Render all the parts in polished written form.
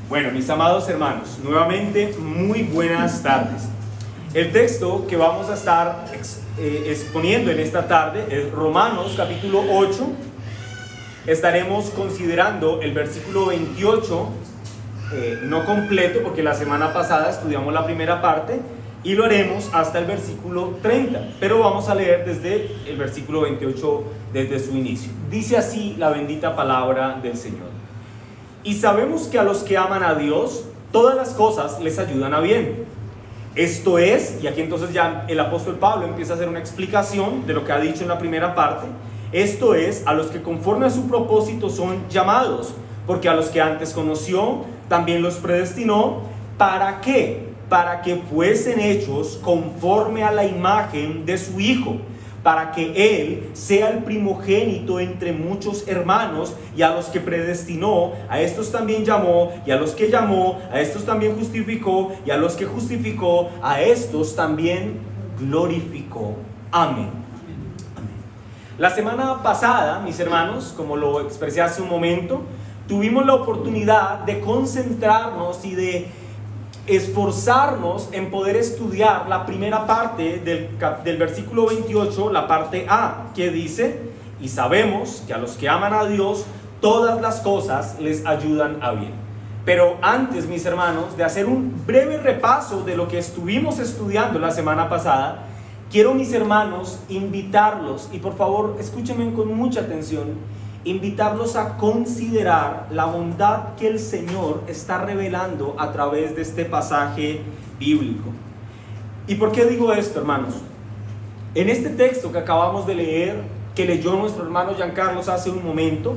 Bueno, mis amados hermanos, nuevamente muy buenas tardes. El texto que vamos a estar exponiendo en esta tarde es Romanos capítulo 8. Estaremos considerando el versículo 28, no completo porque la semana pasada estudiamos la primera parte, y lo haremos hasta el versículo 30, pero vamos a leer desde el versículo 28, desde su inicio. Dice así la bendita palabra del Señor. Y sabemos que a los que aman a Dios, todas las cosas les ayudan a bien. Esto es, y aquí entonces ya el apóstol Pablo empieza a hacer una explicación de lo que ha dicho en la primera parte. Esto es, a los que conforme a su propósito son llamados, porque a los que antes conoció, también los predestinó. ¿Para qué? Para que fuesen hechos conforme a la imagen de su Hijo, para que Él sea el primogénito entre muchos hermanos. Y a los que predestinó, a estos también llamó, y a los que llamó, a estos también justificó, y a los que justificó, a estos también glorificó. Amén. La semana pasada, mis hermanos, como lo expresé hace un momento, tuvimos la oportunidad de concentrarnos y de esforzarnos en poder estudiar la primera parte del versículo 28, la parte A, que dice: y sabemos que a los que aman a Dios, todas las cosas les ayudan a bien. Pero antes, mis hermanos, de hacer un breve repaso de lo que estuvimos estudiando la semana pasada, quiero, mis hermanos, invitarlos, y por favor escúchenme con mucha atención, invitarlos a considerar la bondad que el Señor está revelando a través de este pasaje bíblico. ¿Y por qué digo esto, hermanos? En este texto que acabamos de leer, que leyó nuestro hermano Giancarlos hace un momento,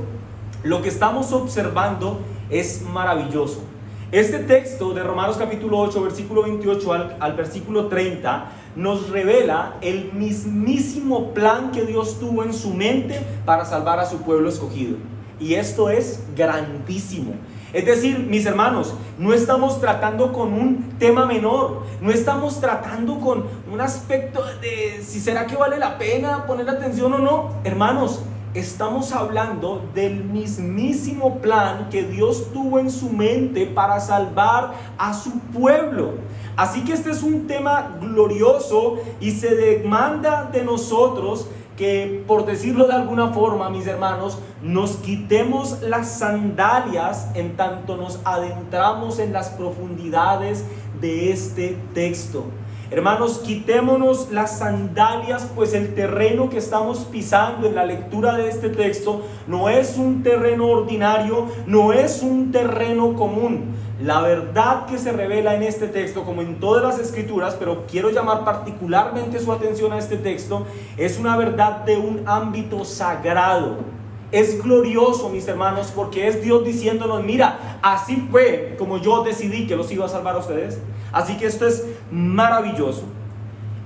lo que estamos observando es maravilloso. Este texto de Romanos capítulo 8, versículo 28 al versículo 30, nos revela el mismísimo plan que Dios tuvo en su mente para salvar a su pueblo escogido. Y esto es grandísimo. Es decir, mis hermanos, no estamos tratando con un tema menor, no estamos tratando con un aspecto de si será que vale la pena poner atención o no. Hermanos, estamos hablando del mismísimo plan que Dios tuvo en su mente para salvar a su pueblo. Así que este es un tema glorioso y se demanda de nosotros que, por decirlo de alguna forma, mis hermanos, nos quitemos las sandalias en tanto nos adentramos en las profundidades de este texto. Hermanos, quitémonos las sandalias, pues el terreno que estamos pisando en la lectura de este texto no es un terreno ordinario, no es un terreno común. La verdad que se revela en este texto, como en todas las escrituras, pero quiero llamar particularmente su atención a este texto, es una verdad de un ámbito sagrado. Es glorioso, mis hermanos, porque es Dios diciéndonos: mira, así fue como yo decidí que los iba a salvar a ustedes. Así que esto es maravilloso.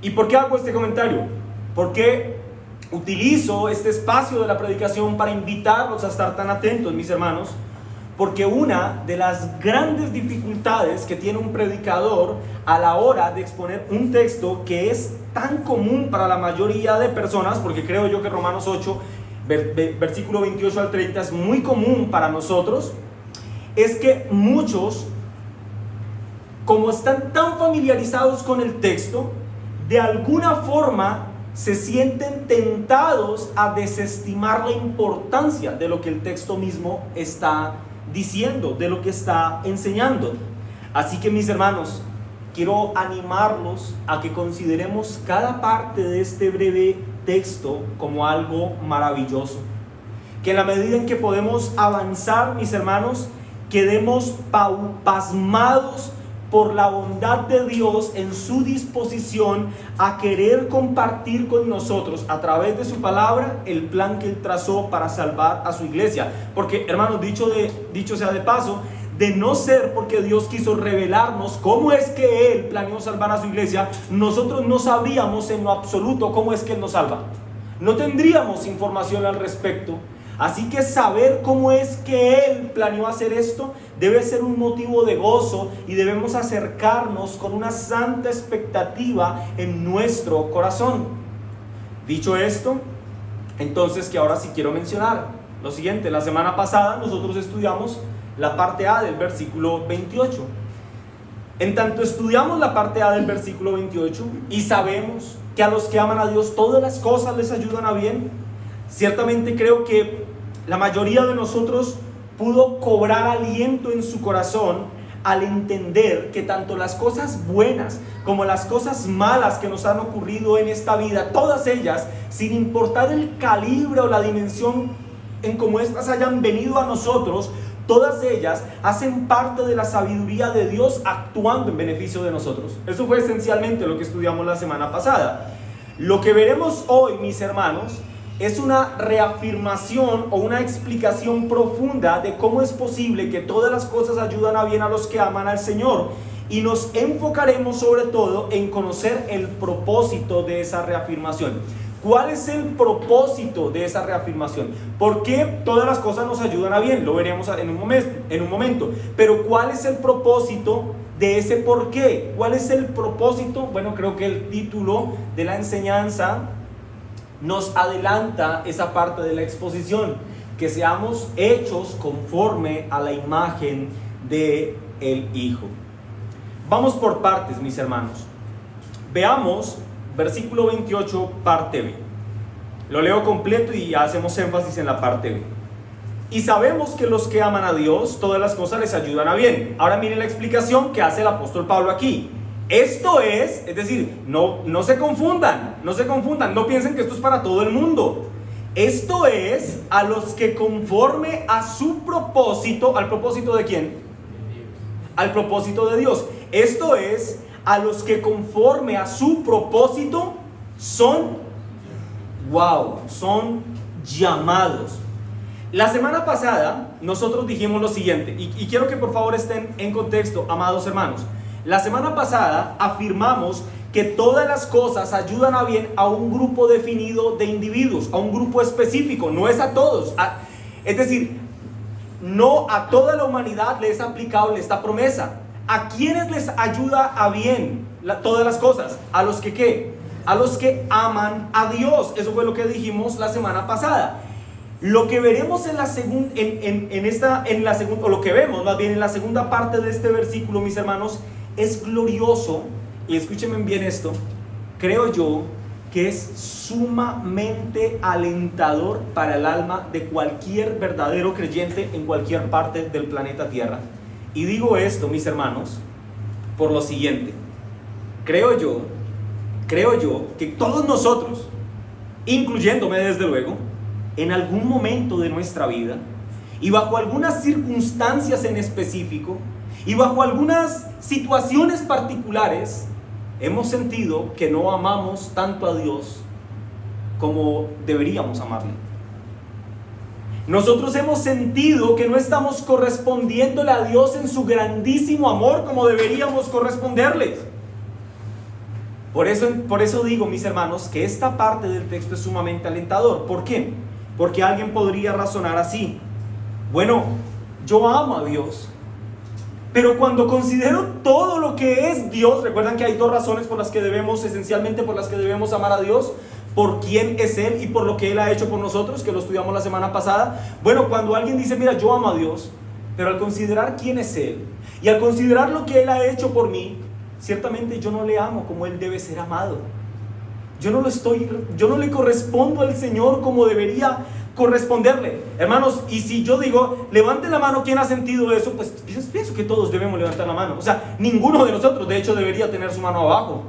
¿Y por qué hago este comentario? Porque utilizo este espacio de la predicación para invitarlos a estar tan atentos, mis hermanos. Porque una de las grandes dificultades que tiene un predicador a la hora de exponer un texto que es tan común para la mayoría de personas, porque creo yo que Romanos 8, versículo 28 al 30 es muy común para nosotros, es que muchos, como están tan familiarizados con el texto, de alguna forma se sienten tentados a desestimar la importancia de lo que el texto mismo está diciendo, de lo que está enseñando. Así que, mis hermanos, quiero animarlos a que consideremos cada parte de este breve texto como algo maravilloso. Que en la medida en que podemos avanzar, mis hermanos, quedemos pasmados por la bondad de Dios en su disposición a querer compartir con nosotros a través de su palabra el plan que Él trazó para salvar a su iglesia. Porque, hermanos, dicho sea de paso, de no ser porque Dios quiso revelarnos cómo es que Él planeó salvar a su iglesia, nosotros no sabríamos en lo absoluto cómo es que Él nos salva. No tendríamos información al respecto. Así que saber cómo es que Él planeó hacer esto debe ser un motivo de gozo, y debemos acercarnos con una santa expectativa en nuestro corazón. Dicho esto, entonces, que ahora sí quiero mencionar, lo siguiente: la semana pasada nosotros estudiamos la parte A del versículo 28. En tanto estudiamos la parte A del versículo 28 y sabemos que a los que aman a Dios todas las cosas les ayudan a bien, ciertamente creo que la mayoría de nosotros pudo cobrar aliento en su corazón al entender que tanto las cosas buenas como las cosas malas que nos han ocurrido en esta vida, todas ellas, sin importar el calibre o la dimensión en cómo éstas hayan venido a nosotros, todas ellas hacen parte de la sabiduría de Dios actuando en beneficio de nosotros. Eso fue esencialmente lo que estudiamos la semana pasada. Lo que veremos hoy, mis hermanos, es una reafirmación o una explicación profunda de cómo es posible que todas las cosas ayudan a bien a los que aman al Señor. Y nos enfocaremos sobre todo en conocer el propósito de esa reafirmación. ¿Cuál es el propósito de esa reafirmación? ¿Por qué todas las cosas nos ayudan a bien? Lo veremos en un momento. Pero ¿cuál es el propósito de ese por qué? ¿Cuál es el propósito? Bueno, creo que el título de la enseñanza nos adelanta esa parte de la exposición. Que seamos hechos conforme a la imagen del Hijo. Vamos por partes, mis hermanos. Veamos versículo 28, parte B. Lo leo completo y hacemos énfasis en la parte B. Y sabemos que los que aman a Dios, todas las cosas les ayudan a bien. Ahora miren la explicación que hace el apóstol Pablo aquí. Esto es decir, no se confundan, no piensen que esto es para todo el mundo. Esto es a los que conforme a su propósito, ¿al propósito de quién? Al propósito de Dios. Esto es a los que conforme a su propósito son llamados. La semana pasada nosotros dijimos lo siguiente, y quiero que por favor estén en contexto, amados hermanos. La semana pasada afirmamos que todas las cosas ayudan a bien a un grupo definido de individuos, a un grupo específico, no es a todos. Es decir, no a toda la humanidad le es aplicable esta promesa. ¿A quiénes les ayuda a bien todas las cosas? ¿A los que qué? A los que aman a Dios. Eso fue lo que dijimos la semana pasada. Lo que veremos en la segunda, o lo que vemos más bien en la segunda parte de este versículo, mis hermanos, es glorioso. Y escúchenme bien esto. Creo yo que es sumamente alentador para el alma de cualquier verdadero creyente en cualquier parte del planeta Tierra. Y digo esto, mis hermanos, por lo siguiente. Creo yo que todos nosotros, incluyéndome desde luego, en algún momento de nuestra vida y bajo algunas circunstancias en específico y bajo algunas situaciones particulares, hemos sentido que no amamos tanto a Dios como deberíamos amarle. Nosotros hemos sentido que no estamos correspondiéndole a Dios en su grandísimo amor como deberíamos corresponderle. Por eso digo, mis hermanos, que esta parte del texto es sumamente alentador. ¿Por qué? Porque alguien podría razonar así: bueno, yo amo a Dios, pero cuando considero todo lo que es Dios, recuerdan que hay dos razones esencialmente por las que debemos amar a Dios: por quién es Él y por lo que Él ha hecho por nosotros, que lo estudiamos la semana pasada. Bueno, cuando alguien dice, mira, yo amo a Dios, pero al considerar quién es Él y al considerar lo que Él ha hecho por mí, ciertamente yo no le amo como Él debe ser amado. Yo no le correspondo al Señor como debería corresponderle. Hermanos, y si yo digo, levanten la mano, ¿quién ha sentido eso? Pues pienso que todos debemos levantar la mano. O sea, ninguno de nosotros, de hecho, debería tener su mano abajo,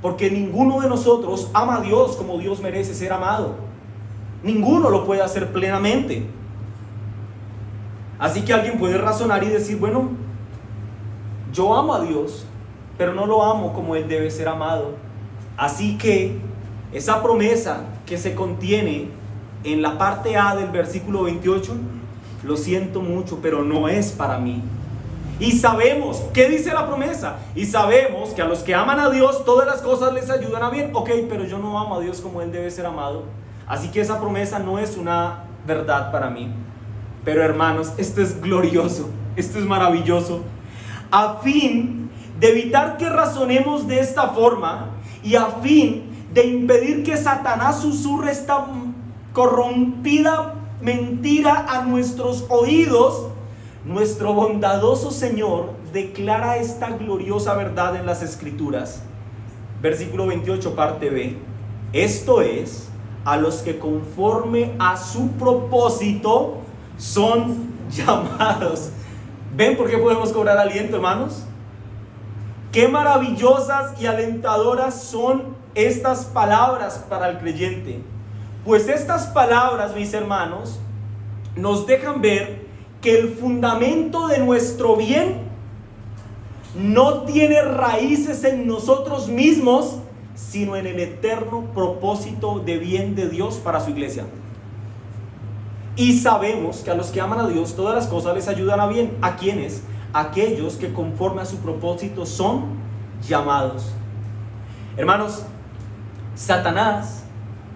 porque ninguno de nosotros ama a Dios como Dios merece ser amado. Ninguno lo puede hacer plenamente. Así que alguien puede razonar y decir, bueno, yo amo a Dios, pero no lo amo como Él debe ser amado. Así que esa promesa que se contiene en la parte A del versículo 28, lo siento mucho, pero no es para mí. Y sabemos, ¿qué dice la promesa? Y sabemos que a los que aman a Dios todas las cosas les ayudan a bien. Ok, pero yo no amo a Dios como Él debe ser amado. Así que esa promesa no es una verdad para mí. Pero hermanos, esto es glorioso, esto es maravilloso. A fin de evitar que razonemos de esta forma y a fin de impedir que Satanás susurre esta corrompida mentira a nuestros oídos, nuestro bondadoso Señor declara esta gloriosa verdad en las Escrituras. Versículo 28, parte B. Esto es, a los que conforme a su propósito son llamados. ¿Ven por qué podemos cobrar aliento, hermanos? Qué maravillosas y alentadoras son estas palabras para el creyente. Pues estas palabras, mis hermanos, nos dejan ver que el fundamento de nuestro bien no tiene raíces en nosotros mismos, sino en el eterno propósito de bien de Dios para su iglesia. Y sabemos que a los que aman a Dios todas las cosas les ayudan a bien. ¿A quiénes? Aquellos que conforme a su propósito son llamados. Hermanos, Satanás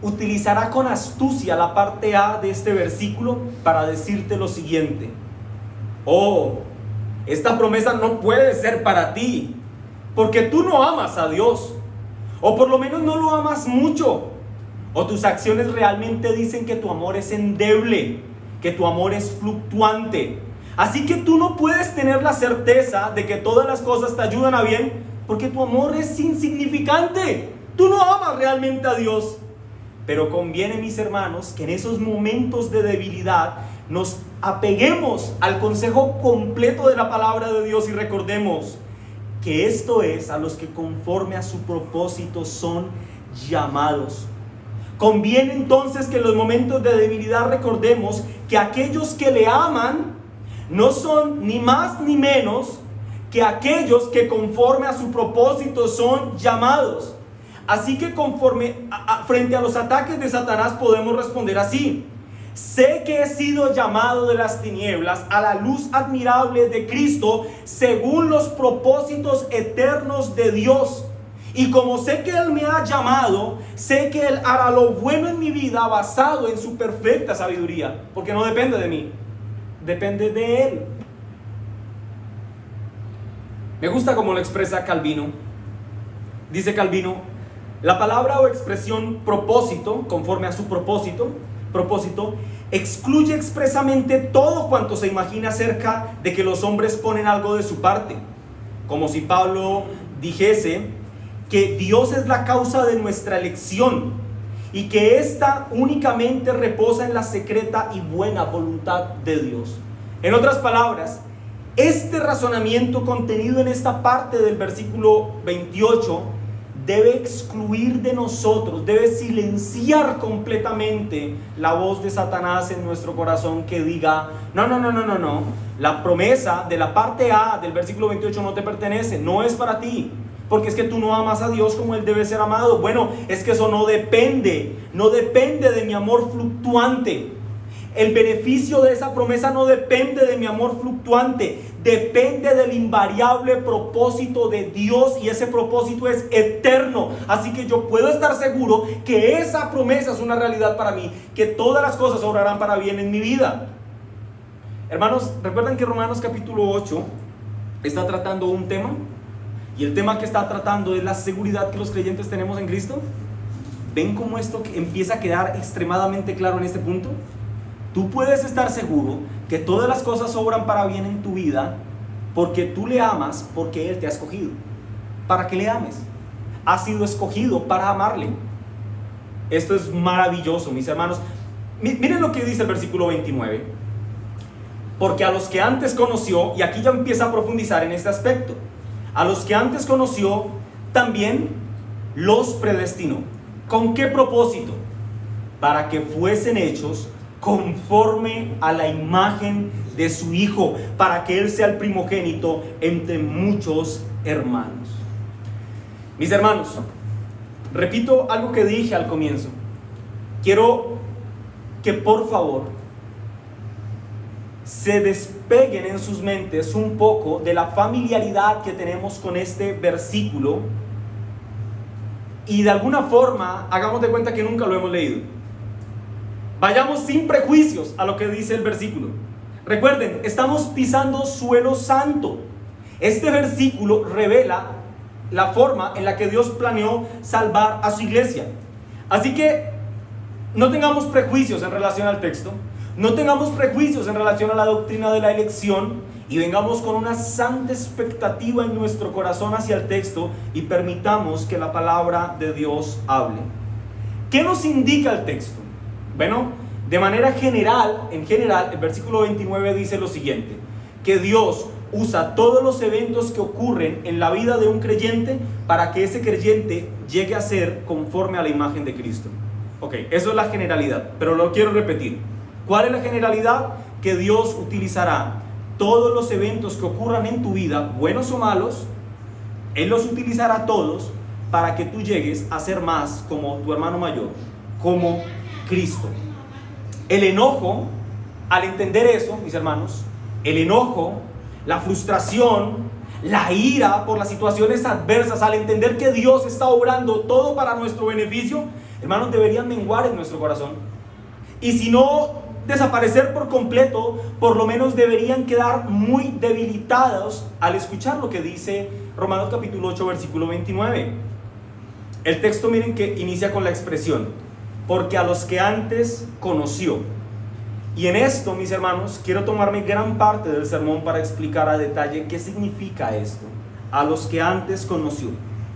utilizará con astucia la parte A de este versículo para decirte lo siguiente: oh, esta promesa no puede ser para ti, porque tú no amas a Dios, o por lo menos no lo amas mucho, o tus acciones realmente dicen que tu amor es endeble, que tu amor es fluctuante. Así que tú no puedes tener la certeza de que todas las cosas te ayudan a bien, porque tu amor es insignificante. Tú no amas realmente a Dios. Pero conviene, mis hermanos, que en esos momentos de debilidad nos apeguemos al consejo completo de la palabra de Dios y recordemos que esto es a los que conforme a su propósito son llamados. Conviene entonces que en los momentos de debilidad recordemos que aquellos que le aman no son ni más ni menos que aquellos que conforme a su propósito son llamados. Así que frente a los ataques de Satanás podemos responder así: sé que he sido llamado de las tinieblas a la luz admirable de Cristo, según los propósitos eternos de Dios. Y como sé que Él me ha llamado, sé que Él hará lo bueno en mi vida basado en su perfecta sabiduría, porque no depende de mí, depende de Él. Me gusta cómo lo expresa Calvino. Dice Calvino: la palabra o expresión propósito, conforme a su propósito, excluye expresamente todo cuanto se imagina acerca de que los hombres ponen algo de su parte. Como si Pablo dijese que Dios es la causa de nuestra elección y que ésta únicamente reposa en la secreta y buena voluntad de Dios. En otras palabras, este razonamiento contenido en esta parte del versículo 28 debe excluir de nosotros, debe silenciar completamente la voz de Satanás en nuestro corazón que diga: no, la promesa de la parte A del versículo 28 no te pertenece, no es para ti, porque es que tú no amas a Dios como Él debe ser amado. Bueno, es que eso no depende de mi amor fluctuante. El beneficio de esa promesa no depende de mi amor fluctuante, depende del invariable propósito de Dios, y ese propósito es eterno. Así que yo puedo estar seguro que esa promesa es una realidad para mí, que todas las cosas obrarán para bien en mi vida. Hermanos, ¿recuerdan que Romanos capítulo 8 está tratando un tema? Y el tema que está tratando es la seguridad que los creyentes tenemos en Cristo. ¿Ven cómo esto empieza a quedar extremadamente claro en este punto? Tú puedes estar seguro que todas las cosas obran para bien en tu vida porque tú le amas, porque Él te ha escogido. ¿Para qué le ames? Has sido escogido para amarle. Esto es maravilloso, mis hermanos. Miren lo que dice el versículo 29. Porque a los que antes conoció, y aquí ya empieza a profundizar en este aspecto, a los que antes conoció también los predestinó. ¿Con qué propósito? Para que fuesen hechos conforme a la imagen de su Hijo, para que Él sea el primogénito entre muchos hermanos. Mis hermanos, repito algo que dije al comienzo. Quiero que por favor se despeguen en sus mentes un poco de la familiaridad que tenemos con este versículo y de alguna forma hagamos de cuenta que nunca lo hemos leído. Vayamos sin prejuicios a lo que dice el versículo. Recuerden, estamos pisando suelo santo. Este versículo revela la forma en la que Dios planeó salvar a su iglesia. Así que no tengamos prejuicios en relación al texto. No tengamos prejuicios en relación a la doctrina de la elección y vengamos con una santa expectativa en nuestro corazón hacia el texto y permitamos que la palabra de Dios hable. ¿Qué nos indica el texto? Bueno, de manera general, el versículo 29 dice lo siguiente: que Dios usa todos los eventos que ocurren en la vida de un creyente para que ese creyente llegue a ser conforme a la imagen de Cristo. Ok, eso es la generalidad, pero lo quiero repetir. ¿Cuál es la generalidad? Que Dios utilizará todos los eventos que ocurran en tu vida, buenos o malos, Él los utilizará todos para que tú llegues a ser más como tu hermano mayor, como Cristo. El enojo, al entender eso, mis hermanos, el enojo, la frustración, la ira por las situaciones adversas, al entender que Dios está obrando todo para nuestro beneficio, hermanos, deberían menguar en nuestro corazón. Y si no desaparecer por completo, por lo menos deberían quedar muy debilitados al escuchar lo que dice Romanos capítulo 8, versículo 29. El texto, miren que inicia con la expresión: porque a los que antes conoció. Y en esto, mis hermanos, quiero tomarme gran parte del sermón para explicar a detalle qué significa esto. A los que antes conoció.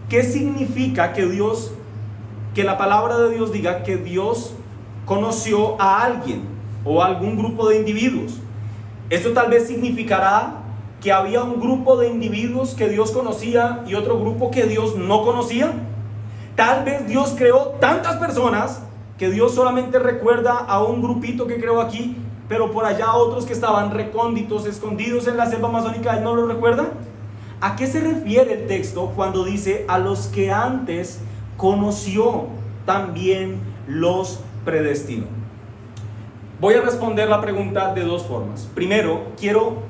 ¿Qué significa que la palabra de Dios diga que Dios conoció a alguien o a algún grupo de individuos? Esto tal vez significará que había un grupo de individuos que Dios conocía y otro grupo que Dios no conocía. Tal vez Dios creó tantas personas que Dios solamente recuerda a un grupito que creó aquí, pero por allá otros que estaban recónditos, escondidos en la selva amazónica, Él no lo recuerda. ¿A qué se refiere el texto cuando dice a los que antes conoció, también los predestinó? Voy a responder la pregunta de dos formas. Primero, quiero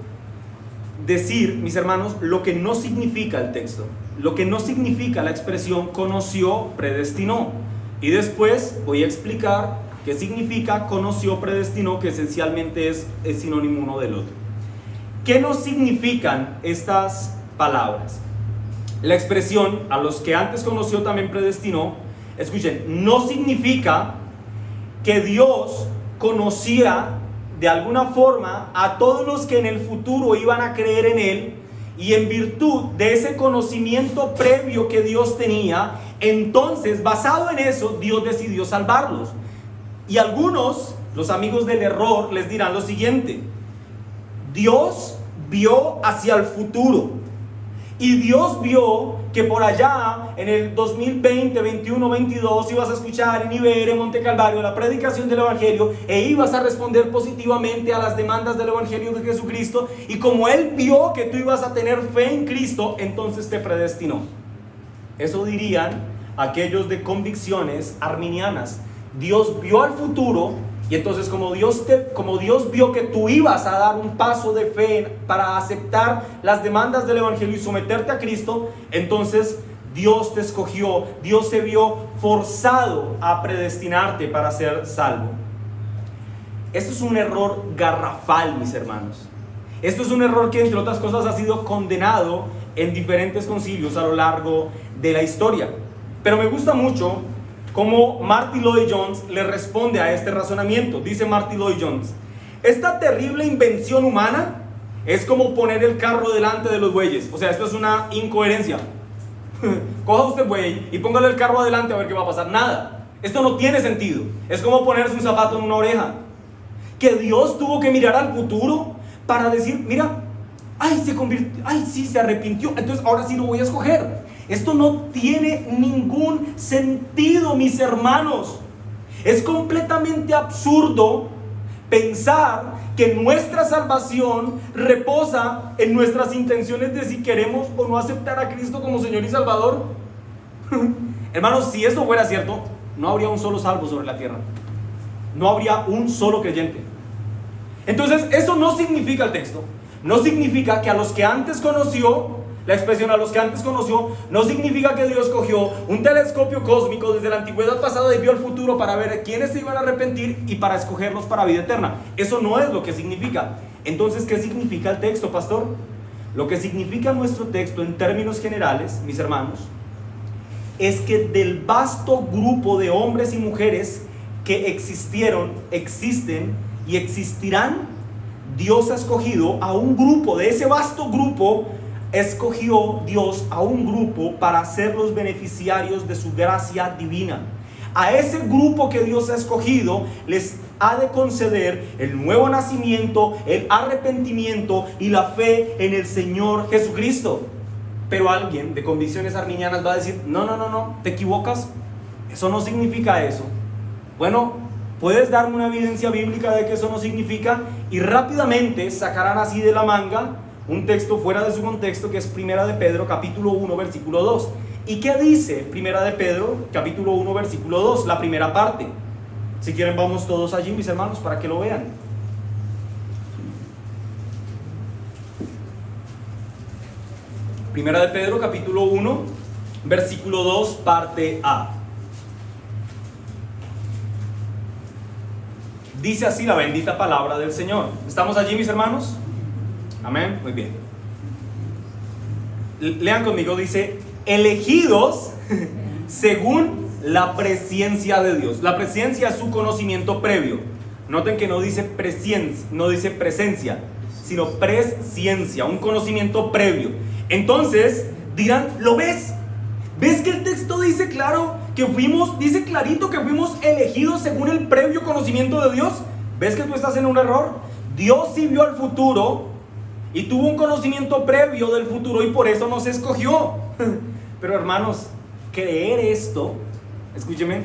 decir, mis hermanos, lo que no significa el texto, lo que no significa la expresión conoció, predestinó. Y después voy a explicar qué significa conoció, predestinó, que esencialmente es sinónimo uno del otro. ¿Qué nos significan estas palabras? La expresión a los que antes conoció también predestinó, escuchen, no significa que Dios conocía de alguna forma a todos los que en el futuro iban a creer en Él, y en virtud de ese conocimiento previo que Dios tenía, entonces basado en eso Dios decidió salvarlos. Y algunos, los amigos del error, les dirán lo siguiente: Dios vio hacia el futuro y Dios vio que por allá en el 2020, 21, 22 ibas a escuchar en Iberia, en Monte Calvario, la predicación del Evangelio e ibas a responder positivamente a las demandas del Evangelio de Jesucristo, y como Él vio que tú ibas a tener fe en Cristo, entonces te predestinó. Eso dirían aquellos de convicciones arminianas. Dios vio al futuro y entonces como Dios vio que tú ibas a dar un paso de fe para aceptar las demandas del Evangelio y someterte a Cristo, entonces Dios te escogió, Dios se vio forzado a predestinarte para ser salvo. Esto es un error garrafal, mis hermanos. Esto es un error que, entre otras cosas, ha sido condenado en diferentes concilios a lo largo de la historia. Pero me gusta mucho cómo Martyn Lloyd-Jones le responde a este razonamiento. Dice Martyn Lloyd-Jones: esta terrible invención humana es como poner el carro delante de los bueyes. O sea, esto es una incoherencia. Coja usted buey y póngale el carro adelante a ver qué va a pasar. Nada. Esto no tiene sentido. Es como ponerse un zapato en una oreja. Que Dios tuvo que mirar al futuro para decir: mira, se arrepintió, entonces ahora sí lo voy a escoger. Esto no tiene ningún sentido, mis hermanos. Es completamente absurdo pensar que nuestra salvación reposa en nuestras intenciones de si queremos o no aceptar a Cristo como Señor y Salvador. Hermanos, si eso fuera cierto, no habría un solo salvo sobre la tierra. No habría un solo creyente. Entonces, eso no significa el texto. No significa que a los que antes conoció, la expresión a los que antes conoció, no significa que Dios cogió un telescopio cósmico desde la antigüedad pasada y vio el futuro para ver quiénes se iban a arrepentir y para escogerlos para vida eterna. Eso no es lo que significa. Entonces, ¿qué significa el texto, pastor? Lo que significa nuestro texto en términos generales, mis hermanos, es que del vasto grupo de hombres y mujeres que existieron, existen y existirán. Dios ha escogido a un grupo, de ese vasto grupo, escogió Dios a un grupo para ser los beneficiarios de su gracia divina. A ese grupo que Dios ha escogido les ha de conceder el nuevo nacimiento, el arrepentimiento y la fe en el Señor Jesucristo. Pero alguien de convicciones arminianas va a decir, no, te equivocas, eso no significa eso. Bueno, ¿puedes darme una evidencia bíblica de que eso no significa? Y rápidamente sacarán así de la manga un texto fuera de su contexto, que es Primera de Pedro, capítulo 1, versículo 2. ¿Y qué dice Primera de Pedro, capítulo 1, versículo 2? La primera parte. Si quieren vamos todos allí, mis hermanos, para que lo vean. Primera de Pedro, capítulo 1, versículo 2, parte A. Dice así la bendita palabra del Señor. ¿Estamos allí, mis hermanos? Amén. Muy bien. Lean conmigo, dice, elegidos según la presciencia de Dios. La presciencia es su conocimiento previo. Noten que no dice presencia, sino presciencia, un conocimiento previo. Entonces dirán, ¿lo ves? ¿Ves que el texto dice dice clarito que fuimos elegidos según el previo conocimiento de Dios? ¿Ves que tú estás en un error? Dios sí vio al futuro y tuvo un conocimiento previo del futuro y por eso nos escogió. Pero hermanos, creer esto, escúcheme,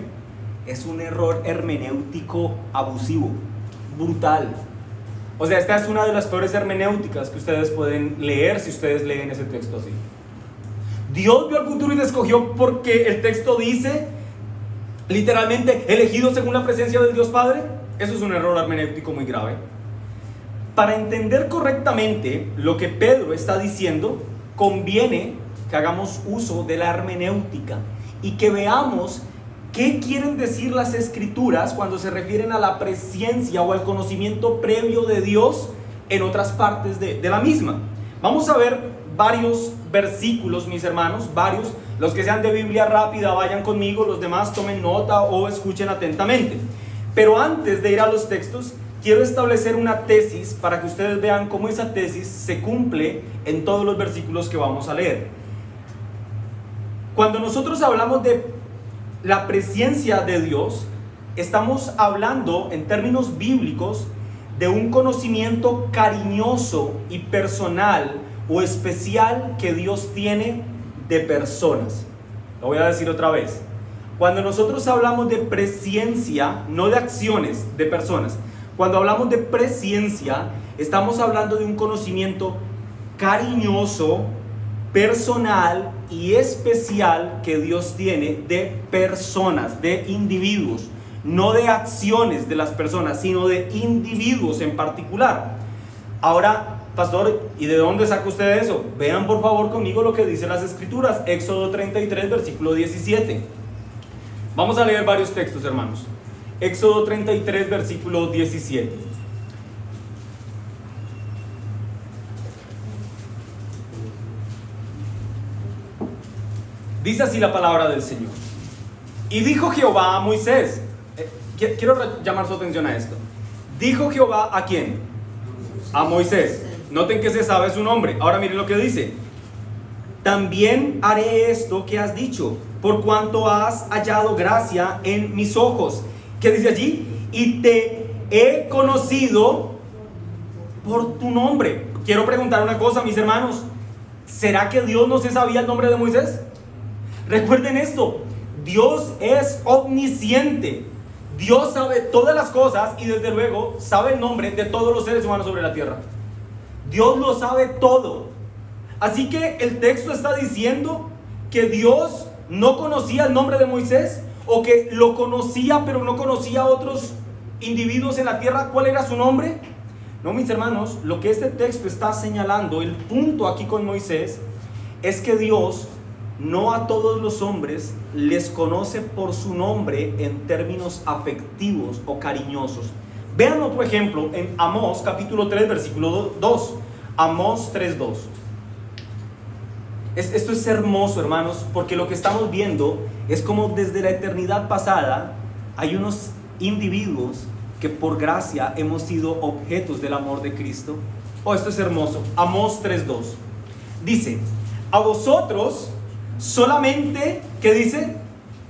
es un error hermenéutico abusivo, brutal. O sea, esta es una de las peores hermenéuticas que ustedes pueden leer si ustedes leen ese texto así. Dios vio al futuro y te escogió porque el texto dice, literalmente, elegido según la presencia del Dios Padre. Eso es un error hermenéutico muy grave. Para entender correctamente lo que Pedro está diciendo, conviene que hagamos uso de la hermenéutica y que veamos qué quieren decir las escrituras cuando se refieren a la presencia o al conocimiento previo de Dios en otras partes de la misma. Vamos a ver varios versículos, mis hermanos, varios. Los que sean de Biblia rápida vayan conmigo, los demás tomen nota o escuchen atentamente. Pero antes de ir a los textos, quiero establecer una tesis para que ustedes vean cómo esa tesis se cumple en todos los versículos que vamos a leer. Cuando nosotros hablamos de la presencia de Dios, estamos hablando en términos bíblicos de un conocimiento cariñoso y personal o especial que Dios tiene de personas. Lo voy a decir otra vez. Cuando nosotros hablamos de presencia, no de acciones, de personas. Cuando hablamos de presencia, estamos hablando de un conocimiento cariñoso, personal y especial que Dios tiene de personas, de individuos. No de acciones de las personas, sino de individuos en particular. Ahora, pastor, ¿y de dónde saca usted eso? Vean por favor conmigo lo que dice las escrituras. Éxodo 33, versículo 17. Vamos a leer varios textos, hermanos. Éxodo 33, versículo 17. Dice así la palabra del Señor. Y dijo Jehová a Moisés. Quiero llamar su atención a esto. Dijo Jehová ¿a quién? A Moisés. Noten que se sabe su nombre. Ahora miren lo que dice. También haré esto que has dicho, por cuanto has hallado gracia en mis ojos. ¿Qué dice allí? Y te he conocido por tu nombre. Quiero preguntar una cosa, mis hermanos. ¿Será que Dios no se sabía el nombre de Moisés? Recuerden esto. Dios es omnisciente. Dios sabe todas las cosas y desde luego sabe el nombre de todos los seres humanos sobre la tierra. Dios lo sabe todo. Así que el texto está diciendo que Dios no conocía el nombre de Moisés, o que lo conocía pero no conocía a otros individuos en la tierra. ¿Cuál era su nombre? No, mis hermanos, lo que este texto está señalando, el punto aquí con Moisés, es que Dios no a todos los hombres les conoce por su nombre en términos afectivos o cariñosos. Vean otro ejemplo en Amós capítulo 3 versículo 2. Amós 3:2. Esto es hermoso, hermanos, porque lo que estamos viendo es como desde la eternidad pasada hay unos individuos que por gracia hemos sido objetos del amor de Cristo. Oh, esto es hermoso. Amós 3:2. Dice, a vosotros solamente, ¿qué dice?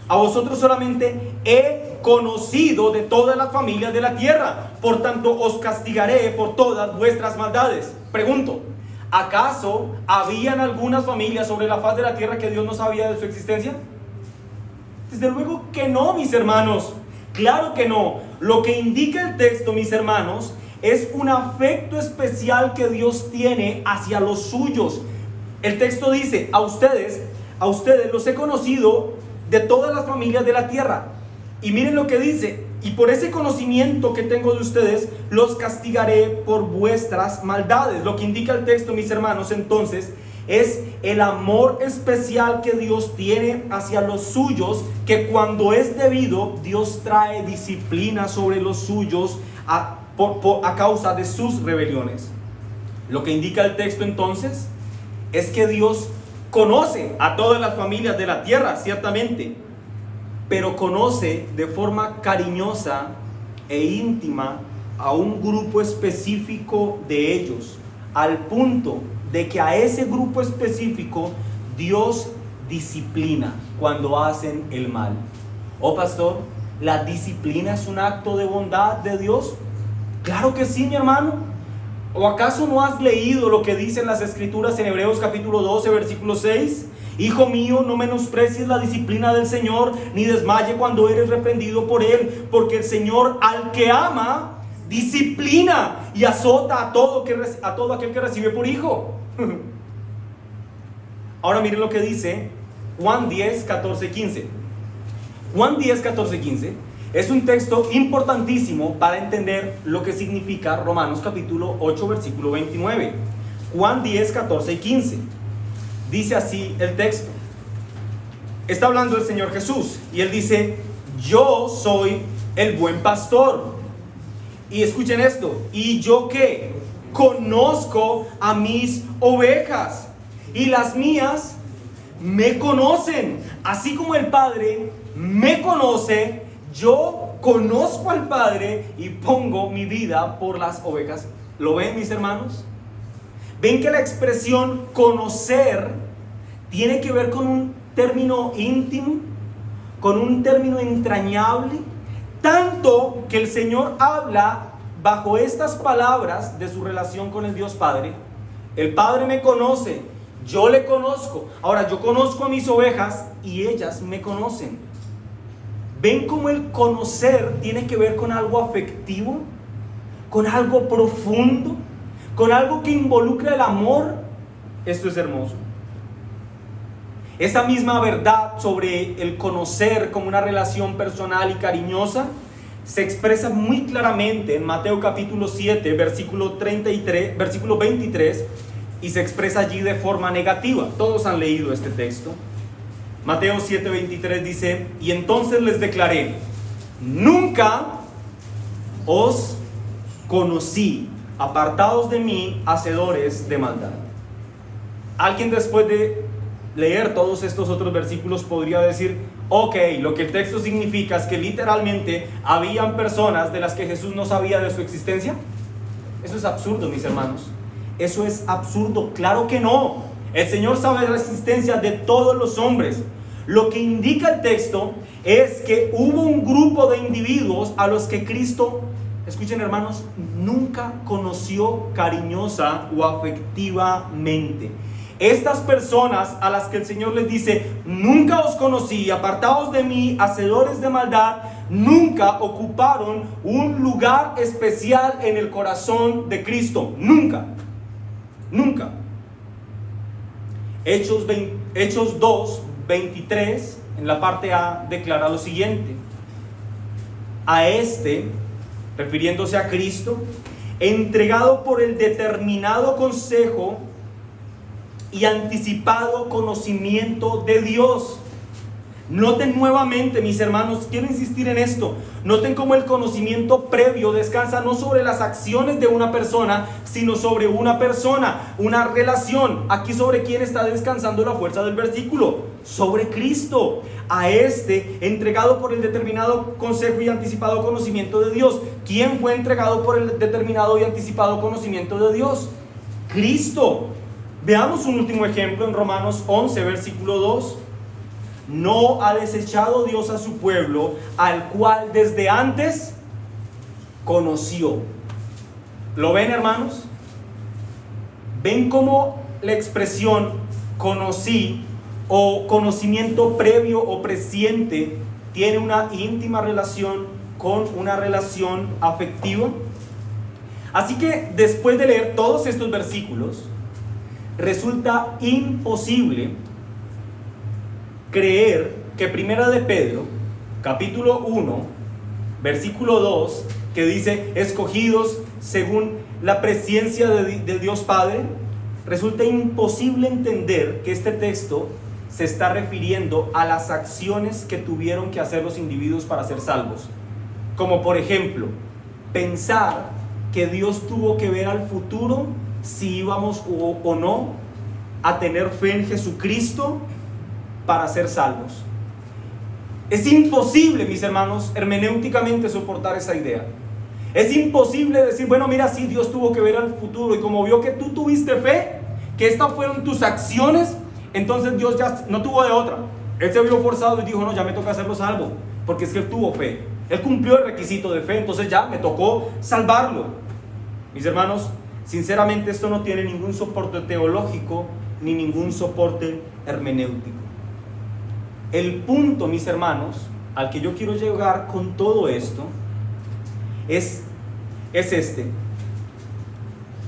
A vosotros solamente he conocido de todas las familias de la tierra, por tanto os castigaré por todas vuestras maldades. Pregunto, ¿acaso habían algunas familias sobre la faz de la tierra que Dios no sabía de su existencia? Desde luego que no, mis hermanos. Claro que no. Lo que indica el texto, mis hermanos, es un afecto especial que Dios tiene hacia los suyos. El texto dice, a ustedes los he conocido de todas las familias de la tierra. Y miren lo que dice, y por ese conocimiento que tengo de ustedes, los castigaré por vuestras maldades. Lo que indica el texto, mis hermanos, entonces, es el amor especial que Dios tiene hacia los suyos, que cuando es debido, Dios trae disciplina sobre los suyos a causa de sus rebeliones. Lo que indica el texto entonces es que Dios conoce a todas las familias de la tierra, ciertamente, pero conoce de forma cariñosa e íntima a un grupo específico de ellos, al punto de que a ese grupo específico Dios disciplina cuando hacen el mal. Oh, pastor, ¿la disciplina es un acto de bondad de Dios? Claro que sí, mi hermano. ¿O acaso no has leído lo que dicen las Escrituras en Hebreos capítulo 12, versículo 6? Hijo mío, no menosprecies la disciplina del Señor, ni desmaye cuando eres reprendido por Él, porque el Señor al que ama, disciplina y azota a todo aquel que recibe por hijo. Ahora miren lo que dice Juan 10, 14, 15. Juan 10, 14, 15 es un texto importantísimo para entender lo que significa Romanos capítulo 8, versículo 29. Juan 10, 14 y 15. Dice así el texto. Está hablando el Señor Jesús y Él dice, yo soy el buen pastor. Y escuchen esto, ¿y yo qué? Conozco a mis ovejas y las mías me conocen, así como el Padre me conoce, yo conozco al Padre y pongo mi vida por las ovejas. ¿Lo ven, mis hermanos? ¿Ven que la expresión conocer tiene que ver con un término íntimo, con un término entrañable? Tanto que el Señor habla bajo estas palabras de su relación con el Dios Padre. El Padre me conoce, yo le conozco. Ahora yo conozco a mis ovejas y ellas me conocen. ¿Ven cómo el conocer tiene que ver con algo afectivo? ¿Con algo profundo? ¿Con algo que involucra el amor? Esto es hermoso. Esa misma verdad sobre el conocer como una relación personal y cariñosa se expresa muy claramente en Mateo capítulo 7, versículo 23, y se expresa allí de forma negativa. Todos han leído este texto. Mateo 7, 23 dice, y entonces les declaré, nunca os conocí, apartados de mí, hacedores de maldad. Alguien después de leer todos estos otros versículos podría decir, ok, lo que el texto significa es que literalmente habían personas de las que Jesús no sabía de su existencia. Eso es absurdo, mis hermanos. Eso es absurdo. Claro que no. El Señor sabe de la existencia de todos los hombres. Lo que indica el texto es que hubo un grupo de individuos a los que Cristo, escuchen hermanos, nunca conoció cariñosa o afectivamente. Estas personas a las que el Señor les dice, nunca os conocí, apartados de mí, hacedores de maldad, nunca ocuparon un lugar especial en el corazón de Cristo. Nunca. Nunca. Hechos 2, 23, en la parte A, declara lo siguiente. A este, refiriéndose a Cristo, entregado por el determinado consejo y anticipado conocimiento de Dios, Noten nuevamente, mis hermanos, quiero insistir en esto. Noten cómo el conocimiento previo descansa no sobre las acciones de una persona, sino sobre una persona, una relación. Aquí sobre quién está descansando la fuerza del versículo: sobre Cristo, a este entregado por el determinado consejo y anticipado conocimiento de Dios. ¿Quién fue entregado por el determinado y anticipado conocimiento de Dios? Cristo. Veamos un último ejemplo en Romanos 11, versículo 2. No ha desechado Dios a su pueblo, al cual desde antes conoció. ¿Lo ven, hermanos? ¿Ven cómo la expresión conocí o conocimiento previo o presciente tiene una íntima relación con una relación afectiva? Así que después de leer todos estos versículos, resulta imposible creer que Primera de Pedro, capítulo 1, versículo 2, que dice escogidos según la presciencia de Dios Padre, resulta imposible entender que este texto se está refiriendo a las acciones que tuvieron que hacer los individuos para ser salvos. Como por ejemplo, pensar que Dios tuvo que ver al futuro si íbamos o no a tener fe en Jesucristo para ser salvos. Es imposible, mis hermanos, hermenéuticamente soportar esa idea. Es imposible decir, bueno, mira, sí, Dios tuvo que ver al futuro y como vio que tú tuviste fe, que estas fueron tus acciones, entonces Dios ya no tuvo de otra. Él se vio forzado y dijo, no, ya me toca hacerlo salvo, porque es que él tuvo fe. Él cumplió el requisito de fe, entonces ya me tocó salvarlo. Mis hermanos, sinceramente esto no tiene ningún soporte teológico ni ningún soporte hermenéutico. El punto, mis hermanos, al que yo quiero llegar con todo esto es este.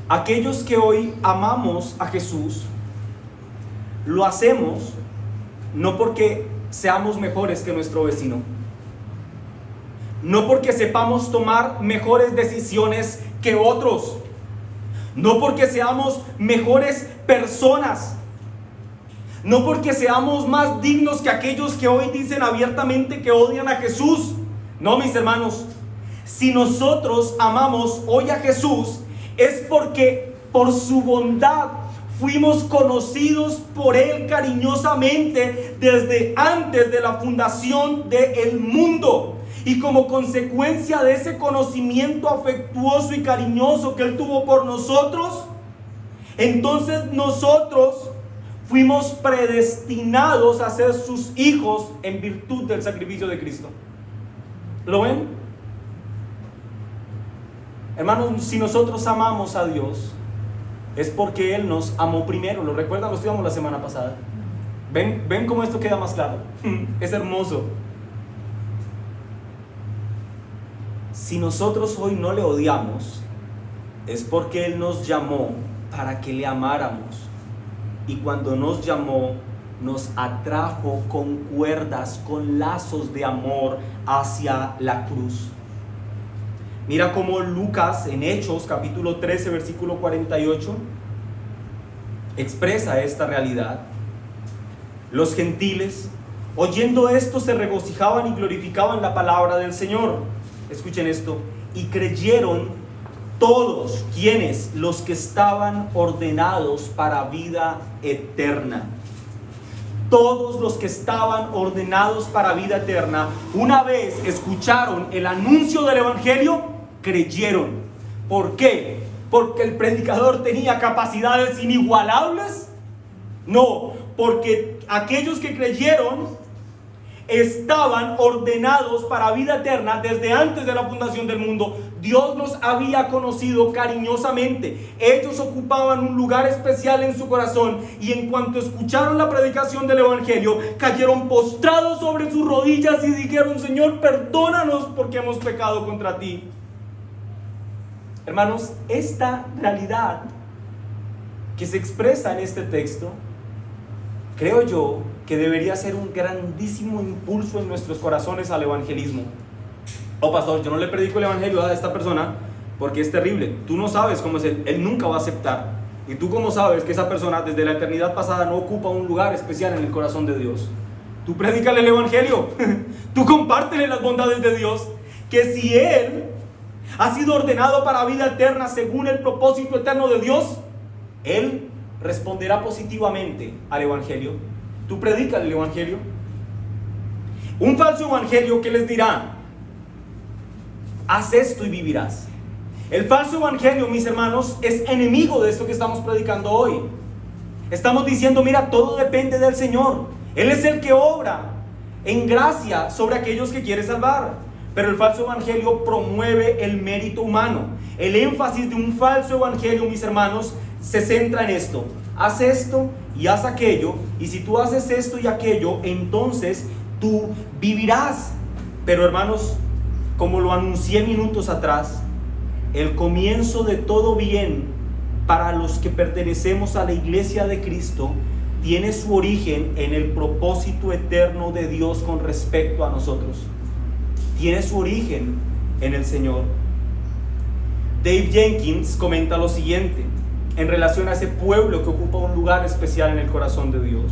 Aquellos que hoy amamos a Jesús, lo hacemos no porque seamos mejores que nuestro vecino, no porque sepamos tomar mejores decisiones que otros, no porque seamos mejores personas, no porque seamos más dignos que aquellos que hoy dicen abiertamente que odian a Jesús. No, mis hermanos, si nosotros amamos hoy a Jesús, es porque por su bondad fuimos conocidos por Él cariñosamente desde antes de la fundación del mundo. Y como consecuencia de ese conocimiento afectuoso y cariñoso que Él tuvo por nosotros, entonces nosotros fuimos predestinados a ser sus hijos en virtud del sacrificio de Cristo. ¿Lo ven? Hermanos, si nosotros amamos a Dios, es porque Él nos amó primero. ¿Lo recuerdan? Lo estudiamos la semana pasada. ¿Ven cómo esto queda más claro? Es hermoso. Si nosotros hoy no le odiamos, es porque Él nos llamó para que le amáramos. Y cuando nos llamó, nos atrajo con cuerdas, con lazos de amor hacia la cruz. Mira cómo Lucas en Hechos capítulo 13 versículo 48 expresa esta realidad. Los gentiles, oyendo esto, se regocijaban y glorificaban la palabra del Señor. Escuchen esto. Y creyeron todos, ¿quiénes? Los que estaban ordenados para vida eterna. Todos los que estaban ordenados para vida eterna, una vez escucharon el anuncio del evangelio, creyeron. ¿Por qué? ¿Porque el predicador tenía capacidades inigualables? No, porque aquellos que creyeron estaban ordenados para vida eterna desde antes de la fundación del mundo. Dios los había conocido cariñosamente. Ellos ocupaban un lugar especial en su corazón y en cuanto escucharon la predicación del evangelio, cayeron postrados sobre sus rodillas y dijeron: Señor, perdónanos porque hemos pecado contra ti. Hermanos, esta realidad que se expresa en este texto, creo yo que debería ser un grandísimo impulso en nuestros corazones al evangelismo. Oh, pastor, yo no le predico el evangelio a esta persona porque es terrible. Tú no sabes cómo es él nunca va a aceptar. Y tú cómo sabes que esa persona desde la eternidad pasada no ocupa un lugar especial en el corazón de Dios. tú predícale el evangelio, tú compártele las bondades de Dios, que si él ha sido ordenado para vida eterna según el propósito eterno de Dios, él responderá positivamente al evangelio. Tú predícale el evangelio. Un falso evangelio que les dirá: haz esto y vivirás. El falso evangelio, mis hermanos, es enemigo de esto que estamos predicando hoy. Estamos diciendo: mira, todo depende del Señor. Él es el que obra en gracia sobre aquellos que quiere salvar. Pero el falso evangelio promueve el mérito humano. El énfasis de un falso evangelio, mis hermanos, se centra en esto: haz esto y haz aquello, y si tú haces esto y aquello, entonces tú vivirás. Pero hermanos, como lo anuncié minutos atrás, el comienzo de todo bien para los que pertenecemos a la iglesia de Cristo tiene su origen en el propósito eterno de Dios con respecto a nosotros. Tiene su origen en el Señor. Dave Jenkins comenta lo siguiente en relación a ese pueblo que ocupa un lugar especial en el corazón de Dios.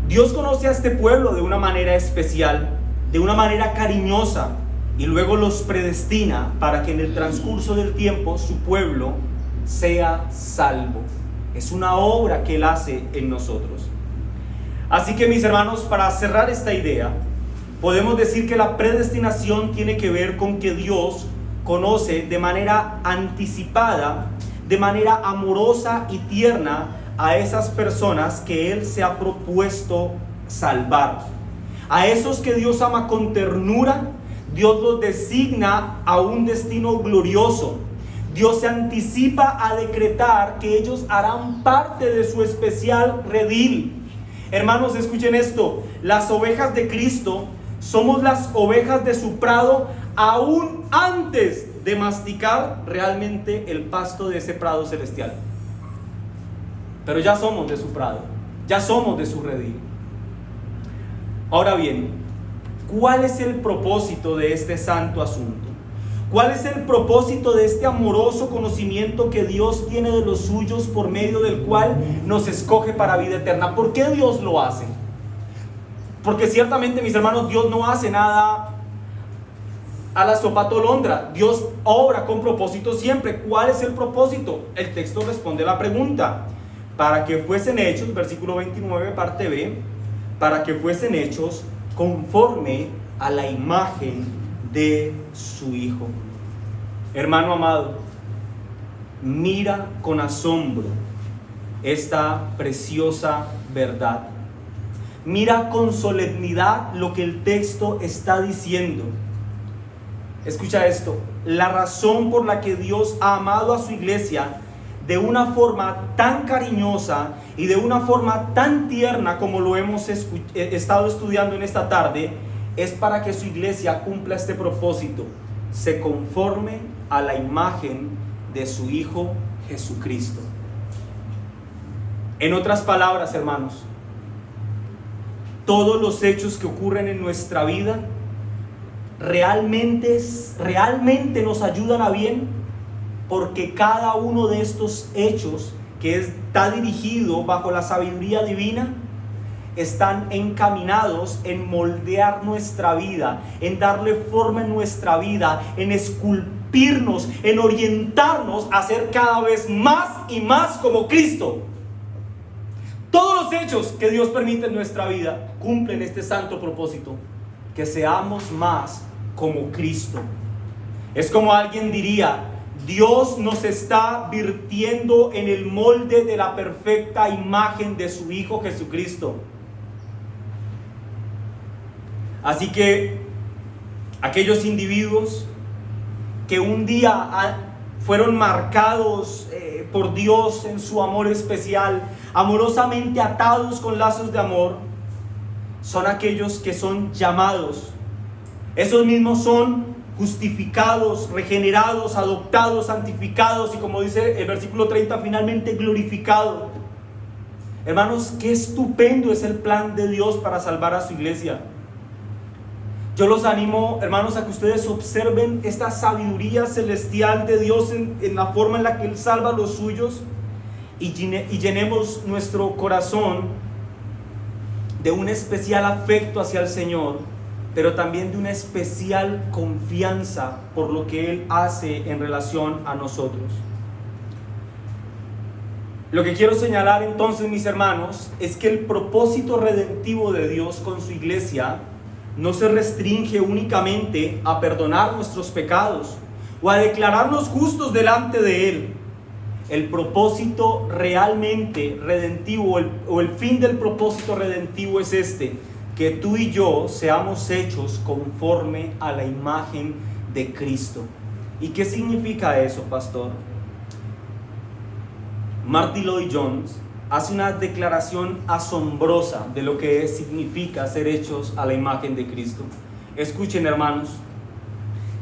Dios conoce a este pueblo de una manera especial, de una manera cariñosa, y luego los predestina para que en el transcurso del tiempo su pueblo sea salvo. Es una obra que Él hace en nosotros. Así que, mis hermanos, para cerrar esta idea, podemos decir que la predestinación tiene que ver con que Dios conoce de manera anticipada, de manera amorosa y tierna a esas personas que Él se ha propuesto salvar. A esos que Dios ama con ternura, Dios los designa a un destino glorioso. Dios se anticipa a decretar que ellos harán parte de su especial redil. Hermanos, escuchen esto: las ovejas de Cristo somos las ovejas de su prado aún antes de masticar realmente el pasto de ese prado celestial. Pero ya somos de su prado, ya somos de su redil. Ahora bien, ¿cuál es el propósito de este santo asunto? ¿Cuál es el propósito de este amoroso conocimiento que Dios tiene de los suyos, por medio del cual nos escoge para vida eterna? ¿Por qué Dios lo hace? Porque ciertamente, mis hermanos, Dios no hace nada a la sopa tolondra. Dios obra con propósito siempre. ¿Cuál es el propósito? El texto responde la pregunta: para que fuesen hechos, versículo 29, parte B, para que fuesen hechos conforme a la imagen de su Hijo. Hermano amado, mira con asombro esta preciosa verdad. Mira con solemnidad lo que el texto está diciendo. Escucha esto: la razón por la que Dios ha amado a su iglesia de una forma tan cariñosa y de una forma tan tierna como lo hemos estado estudiando en esta tarde, es para que su iglesia cumpla este propósito: se conforme a la imagen de su Hijo Jesucristo. En otras palabras, hermanos, todos los hechos que ocurren en nuestra vida realmente nos ayudan a bien, porque cada uno de estos hechos que está dirigido bajo la sabiduría divina están encaminados en moldear nuestra vida, en darle forma en nuestra vida, en esculpirnos, en orientarnos a ser cada vez más y más como Cristo. Todos los hechos que Dios permite en nuestra vida cumplen este santo propósito: que seamos más como Cristo. Es como alguien diría: Dios nos está virtiendo en el molde de la perfecta imagen de su Hijo Jesucristo. Así que aquellos individuos que un día fueron marcados por Dios en su amor especial, amorosamente atados con lazos de amor, son aquellos que son llamados. Esos mismos son justificados, regenerados, adoptados, santificados y, como dice el versículo 30, finalmente glorificados. Hermanos, qué estupendo es el plan de Dios para salvar a su iglesia. Yo los animo, hermanos, a que ustedes observen esta sabiduría celestial de Dios en la forma en la que Él salva a los suyos, y llenemos nuestro corazón de un especial afecto hacia el Señor, pero también de una especial confianza por lo que Él hace en relación a nosotros. Lo que quiero señalar entonces, mis hermanos, es que el propósito redentivo de Dios con su iglesia no se restringe únicamente a perdonar nuestros pecados o a declararnos justos delante de Él. El propósito realmente redentivo o el fin del propósito redentivo es que tú y yo seamos hechos conforme a la imagen de Cristo. ¿Y qué significa eso, pastor? Martyn Lloyd-Jones hace una declaración asombrosa de lo que significa ser hechos a la imagen de Cristo. Escuchen, hermanos: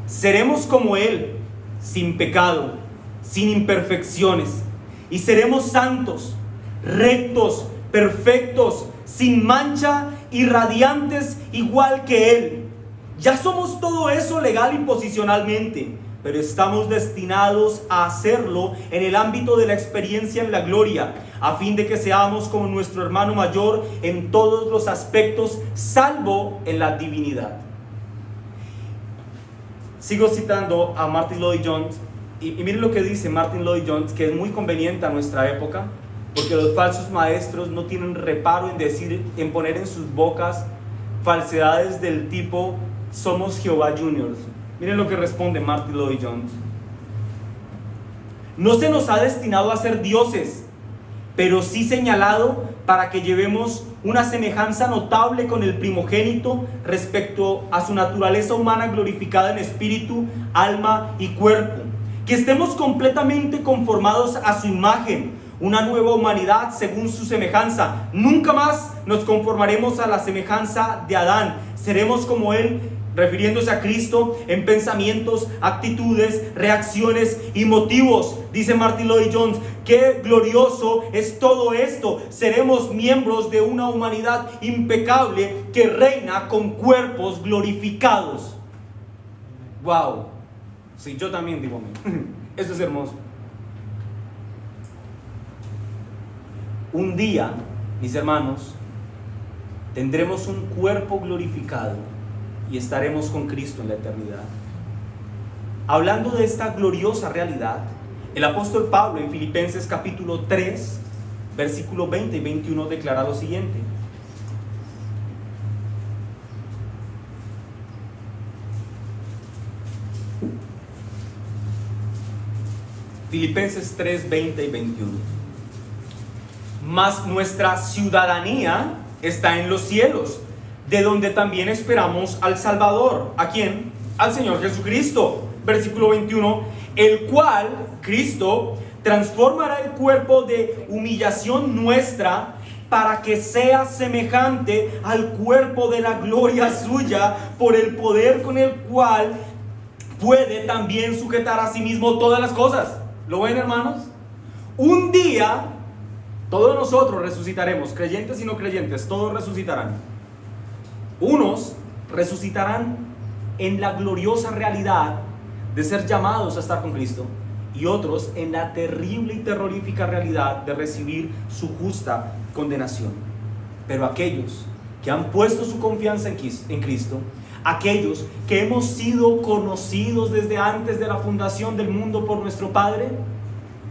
seremos como Él, sin pecado, sin imperfecciones, y seremos santos, rectos, perfectos, sin mancha y radiantes igual que Él. Ya somos todo eso legal y posicionalmente, pero estamos destinados a hacerlo en el ámbito de la experiencia en la gloria, a fin de que seamos como nuestro hermano mayor en todos los aspectos, salvo en la divinidad. Sigo citando a Martyn Lloyd-Jones, y miren lo que dice Martyn Lloyd-Jones, que es muy conveniente a nuestra época, porque los falsos maestros no tienen reparo en poner en sus bocas falsedades del tipo somos Jehová Juniors. Miren lo que responde Martyn Lloyd-Jones: no se nos ha destinado a ser dioses, pero sí señalado para que llevemos una semejanza notable con el primogénito respecto a su naturaleza humana glorificada en espíritu, alma y cuerpo, que estemos completamente conformados a su imagen, una nueva humanidad según su semejanza. Nunca más nos conformaremos a la semejanza de Adán, seremos como él, refiriéndose a Cristo, en pensamientos, actitudes, reacciones y motivos. Dice Martyn Lloyd-Jones: qué glorioso es todo esto. Seremos miembros de una humanidad impecable que reina con cuerpos glorificados. Wow. Sí, yo también digo amén. Esto es hermoso. Un día, mis hermanos, tendremos un cuerpo glorificado y estaremos con Cristo en la eternidad. Hablando de esta gloriosa realidad, el apóstol Pablo en Filipenses capítulo 3, versículo 20 y 21 declara lo siguiente: Filipenses 3, 20 y 21. Mas nuestra ciudadanía está en los cielos, de donde también esperamos al Salvador. ¿A quién? Al Señor Jesucristo. Versículo 21, el cual, Cristo, transformará el cuerpo de humillación nuestra para que sea semejante al cuerpo de la gloria suya, por el poder con el cual puede también sujetar a sí mismo todas las cosas. ¿Lo ven, hermanos? Un día todos nosotros resucitaremos, creyentes y no creyentes, todos resucitarán. Unos resucitarán en la gloriosa realidad de ser llamados a estar con Cristo, y otros en la terrible y terrorífica realidad de recibir su justa condenación. Pero aquellos que han puesto su confianza en Cristo, aquellos que hemos sido conocidos desde antes de la fundación del mundo por nuestro Padre,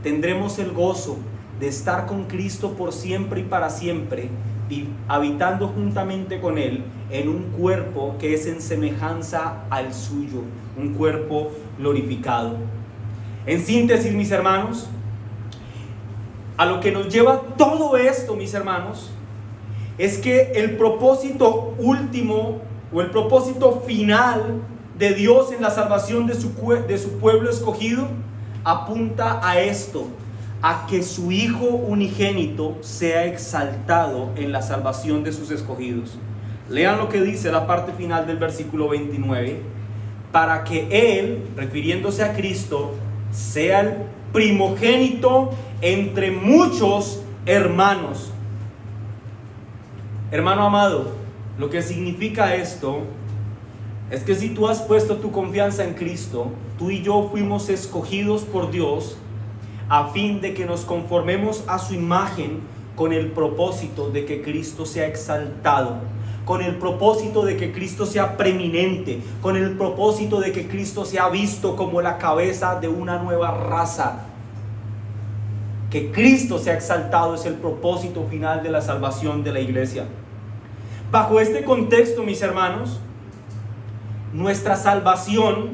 tendremos el gozo de estar con Cristo por siempre y para siempre, y habitando juntamente con Él en un cuerpo que es en semejanza al suyo, un cuerpo glorificado. En síntesis, mis hermanos, a lo que nos lleva todo esto, mis hermanos, es que el propósito último o el propósito final de Dios en la salvación de su pueblo escogido apunta a esto: a que su Hijo unigénito sea exaltado en la salvación de sus escogidos. Lean lo que dice la parte final del versículo 29: para que Él, refiriéndose a Cristo, sea el primogénito entre muchos hermanos. Hermano amado, lo que significa esto es que si tú has puesto tu confianza en Cristo, tú y yo fuimos escogidos por Dios a fin de que nos conformemos a su imagen con el propósito de que Cristo sea exaltado, con el propósito de que Cristo sea preeminente, con el propósito de que Cristo sea visto como la cabeza de una nueva raza. Que Cristo sea exaltado es el propósito final de la salvación de la iglesia. Bajo este contexto, mis hermanos, nuestra salvación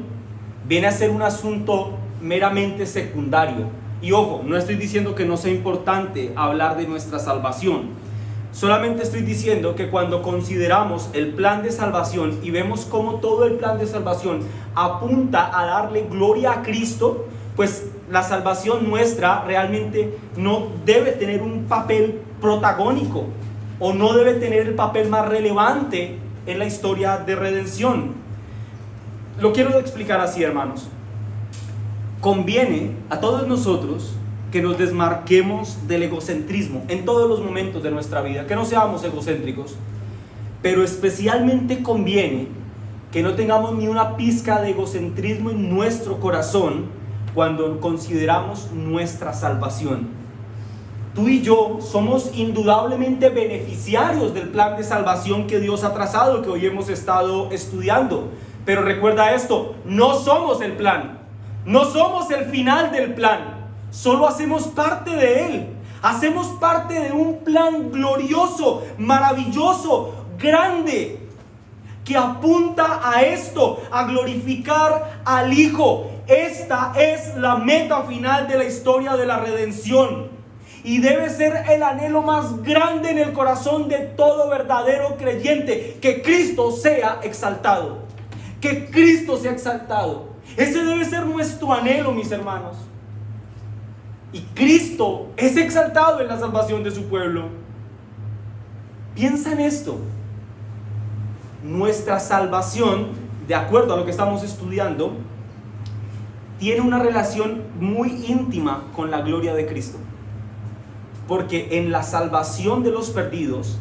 viene a ser un asunto meramente secundario. Y ojo, no estoy diciendo que no sea importante hablar de nuestra salvación. Solamente estoy diciendo que cuando consideramos el plan de salvación y vemos cómo todo el plan de salvación apunta a darle gloria a Cristo, pues la salvación nuestra realmente no debe tener un papel protagónico o no debe tener el papel más relevante en la historia de redención. Lo quiero explicar así, hermanos. Conviene a todos nosotros que nos desmarquemos del egocentrismo en todos los momentos de nuestra vida, que no seamos egocéntricos, pero especialmente conviene que no tengamos ni una pizca de egocentrismo en nuestro corazón cuando consideramos nuestra salvación. Tú y yo somos indudablemente beneficiarios del plan de salvación que Dios ha trazado, que hoy hemos estado estudiando. Pero recuerda esto, no somos el plan, no somos el final del plan, solo hacemos parte de él. Hacemos parte de un plan glorioso, maravilloso, grande, que apunta a esto, a glorificar al Hijo. Esta es la meta final de la historia de la redención. Y debe ser el anhelo más grande en el corazón de todo verdadero creyente, que Cristo sea exaltado. Que Cristo sea exaltado. Ese debe ser nuestro anhelo, mis hermanos. Y Cristo es exaltado en la salvación de su pueblo. Piensa en esto. Nuestra salvación, de acuerdo a lo que estamos estudiando, tiene una relación muy íntima con la gloria de Cristo. Porque en la salvación de los perdidos,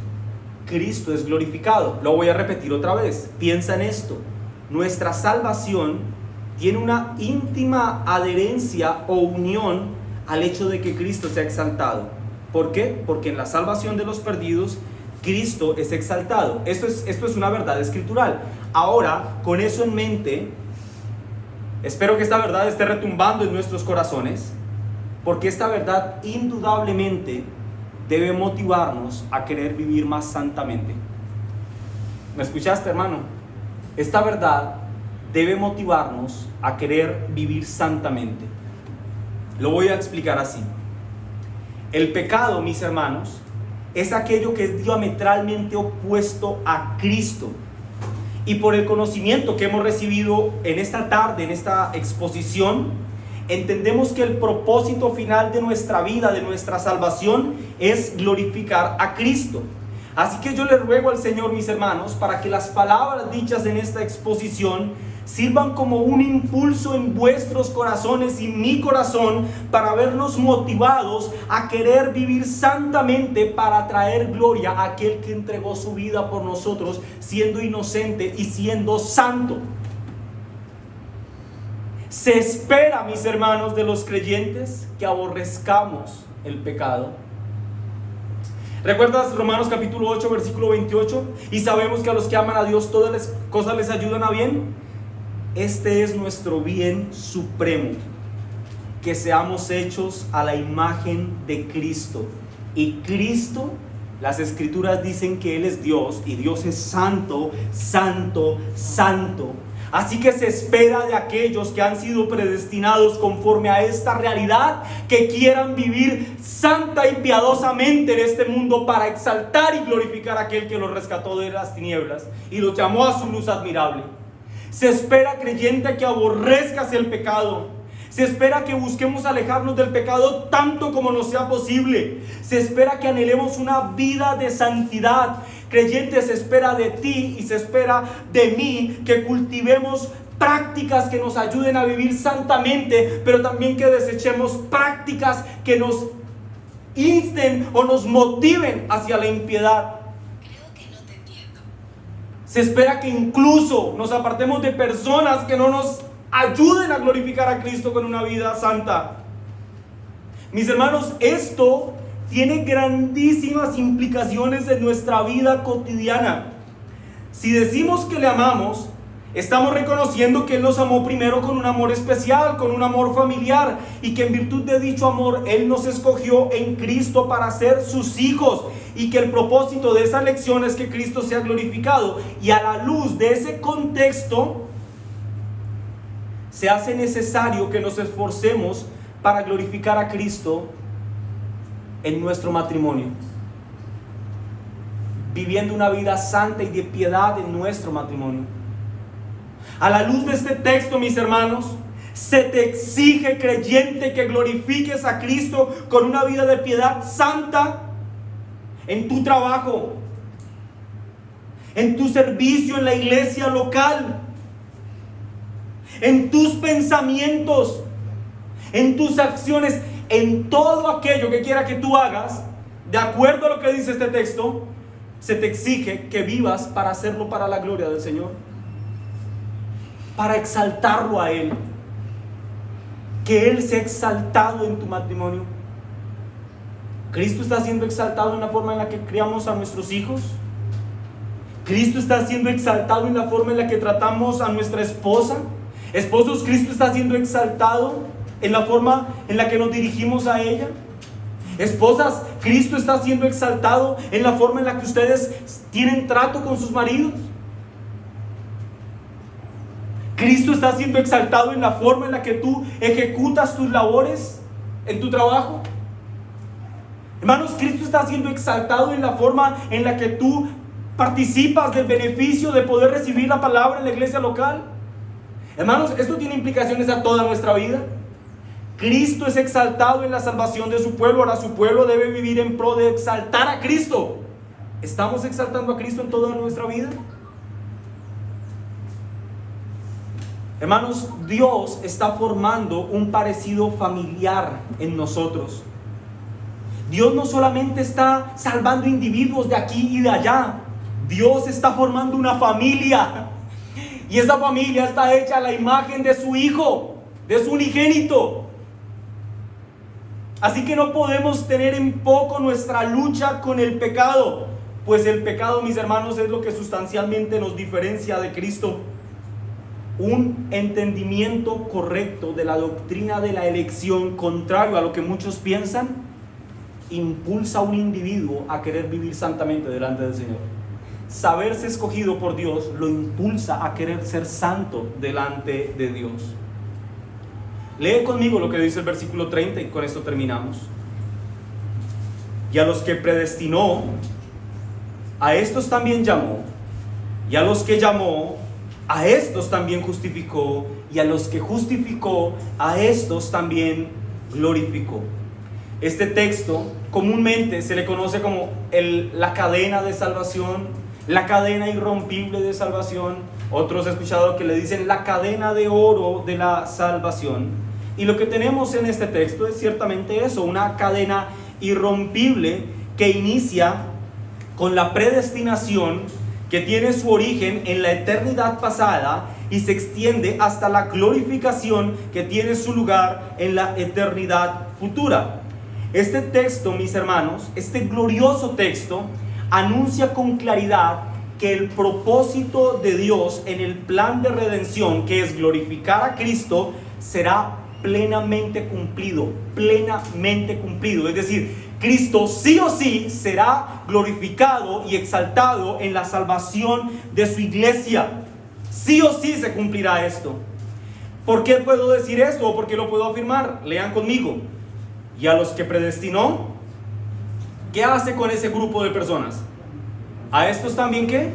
Cristo es glorificado. Lo voy a repetir otra vez. Piensa en esto. Nuestra salvación tiene una íntima adherencia o unión al hecho de que Cristo sea exaltado. ¿Por qué? Porque en la salvación de los perdidos, Cristo es exaltado. Esto es una verdad escritural. Ahora, con eso en mente, espero que esta verdad esté retumbando en nuestros corazones, porque esta verdad indudablemente debe motivarnos a querer vivir más santamente. ¿Me escuchaste, hermano? Esta verdad debe motivarnos a querer vivir santamente. Lo voy a explicar así. El pecado, mis hermanos, es aquello que es diametralmente opuesto a Cristo. Y por el conocimiento que hemos recibido en esta tarde, en esta exposición, entendemos que el propósito final de nuestra vida, de nuestra salvación, es glorificar a Cristo. Así que yo le ruego al Señor, mis hermanos, para que las palabras dichas en esta exposición sirvan como un impulso en vuestros corazones y mi corazón, para vernos motivados a querer vivir santamente, para traer gloria a aquel que entregó su vida por nosotros, siendo inocente y siendo santo. Se espera, mis hermanos, de los creyentes que aborrezcamos el pecado. ¿Recuerdas Romanos capítulo 8, versículo 28? Y sabemos que a los que aman a Dios todas las cosas les ayudan a bien. Este es nuestro bien supremo, que seamos hechos a la imagen de Cristo. Y Cristo, las escrituras dicen que Él es Dios, y Dios es santo, santo, santo. Así que se espera de aquellos que han sido predestinados conforme a esta realidad, que quieran vivir santa y piadosamente en este mundo, para exaltar y glorificar a aquel que los rescató de las tinieblas y los llamó a su luz admirable. Se espera, creyente, que aborrezcas el pecado. Se espera que busquemos alejarnos del pecado tanto como nos sea posible. Se espera que anhelemos una vida de santidad. Creyente, se espera de ti y se espera de mí que cultivemos prácticas que nos ayuden a vivir santamente, pero también que desechemos prácticas que nos insten o nos motiven hacia la impiedad. Creo que no te entiendo. Se espera que incluso nos apartemos de personas que no nos ayuden a glorificar a Cristo con una vida santa. Mis hermanos, esto tiene grandísimas implicaciones en nuestra vida cotidiana. Si decimos que le amamos, estamos reconociendo que Él nos amó primero con un amor especial, con un amor familiar, y que en virtud de dicho amor Él nos escogió en Cristo para ser sus hijos, y que el propósito de esa elección es que Cristo sea glorificado. Y a la luz de ese contexto, se hace necesario que nos esforcemos para glorificar a Cristo en nuestro matrimonio, viviendo una vida santa y de piedad en nuestro matrimonio. A la luz de este texto, mis hermanos, se te exige, creyente, que glorifiques a Cristo con una vida de piedad santa en tu trabajo, en tu servicio en la iglesia local, en tus pensamientos, en tus acciones, en todo aquello que quiera que tú hagas. De acuerdo a lo que dice este texto, se te exige que vivas para hacerlo para la gloria del Señor, para exaltarlo a Él, que Él sea exaltado en tu matrimonio. Cristo está siendo exaltado en la forma en la que criamos a nuestros hijos. Cristo está siendo exaltado en la forma en la que tratamos a nuestra esposa. Esposos, Cristo está siendo exaltado en la forma en la que nos dirigimos a ella. Esposas, Cristo está siendo exaltado en la forma en la que ustedes tienen trato con sus maridos. Cristo está siendo exaltado en la forma en la que tú ejecutas tus labores en tu trabajo. Hermanos, Cristo está siendo exaltado en la forma en la que tú participas del beneficio de poder recibir la palabra en la iglesia local. Hermanos, esto tiene implicaciones a toda nuestra vida. Cristo es exaltado en la salvación de su pueblo. Ahora su pueblo debe vivir en pro de exaltar a Cristo. ¿Estamos exaltando a Cristo en toda nuestra vida? Hermanos, Dios está formando un parecido familiar en nosotros. Dios no solamente está salvando individuos de aquí y de allá. Dios está formando una familia. Y esa familia está hecha a la imagen de su Hijo, de su unigénito. Así que no podemos tener en poco nuestra lucha con el pecado, pues el pecado, mis hermanos, es lo que sustancialmente nos diferencia de Cristo. Un entendimiento correcto de la doctrina de la elección, contrario a lo que muchos piensan, impulsa a un individuo a querer vivir santamente delante del Señor. Saberse escogido por Dios lo impulsa a querer ser santo delante de Dios. Lee conmigo lo que dice el versículo 30 y con esto terminamos. Y a los que predestinó, a estos también llamó, y a los que llamó, a estos también justificó, y a los que justificó, a estos también glorificó. Este texto comúnmente se le conoce como la cadena de salvación, la cadena irrompible de salvación. Otros he escuchado que le dicen la cadena de oro de la salvación. Y lo que tenemos en este texto es ciertamente eso, una cadena irrompible que inicia con la predestinación, que tiene su origen en la eternidad pasada y se extiende hasta la glorificación, que tiene su lugar en la eternidad futura. Este texto, mis hermanos, este glorioso texto, anuncia con claridad que el propósito de Dios en el plan de redención, que es glorificar a Cristo, será plenamente cumplido, plenamente cumplido. Es decir, Cristo sí o sí será glorificado y exaltado en la salvación de su iglesia. Sí o sí se cumplirá esto. ¿Por qué puedo decir esto? ¿O por qué lo puedo afirmar? Lean conmigo. Y a los que predestinó, ¿qué hace con ese grupo de personas? ¿A estos también qué?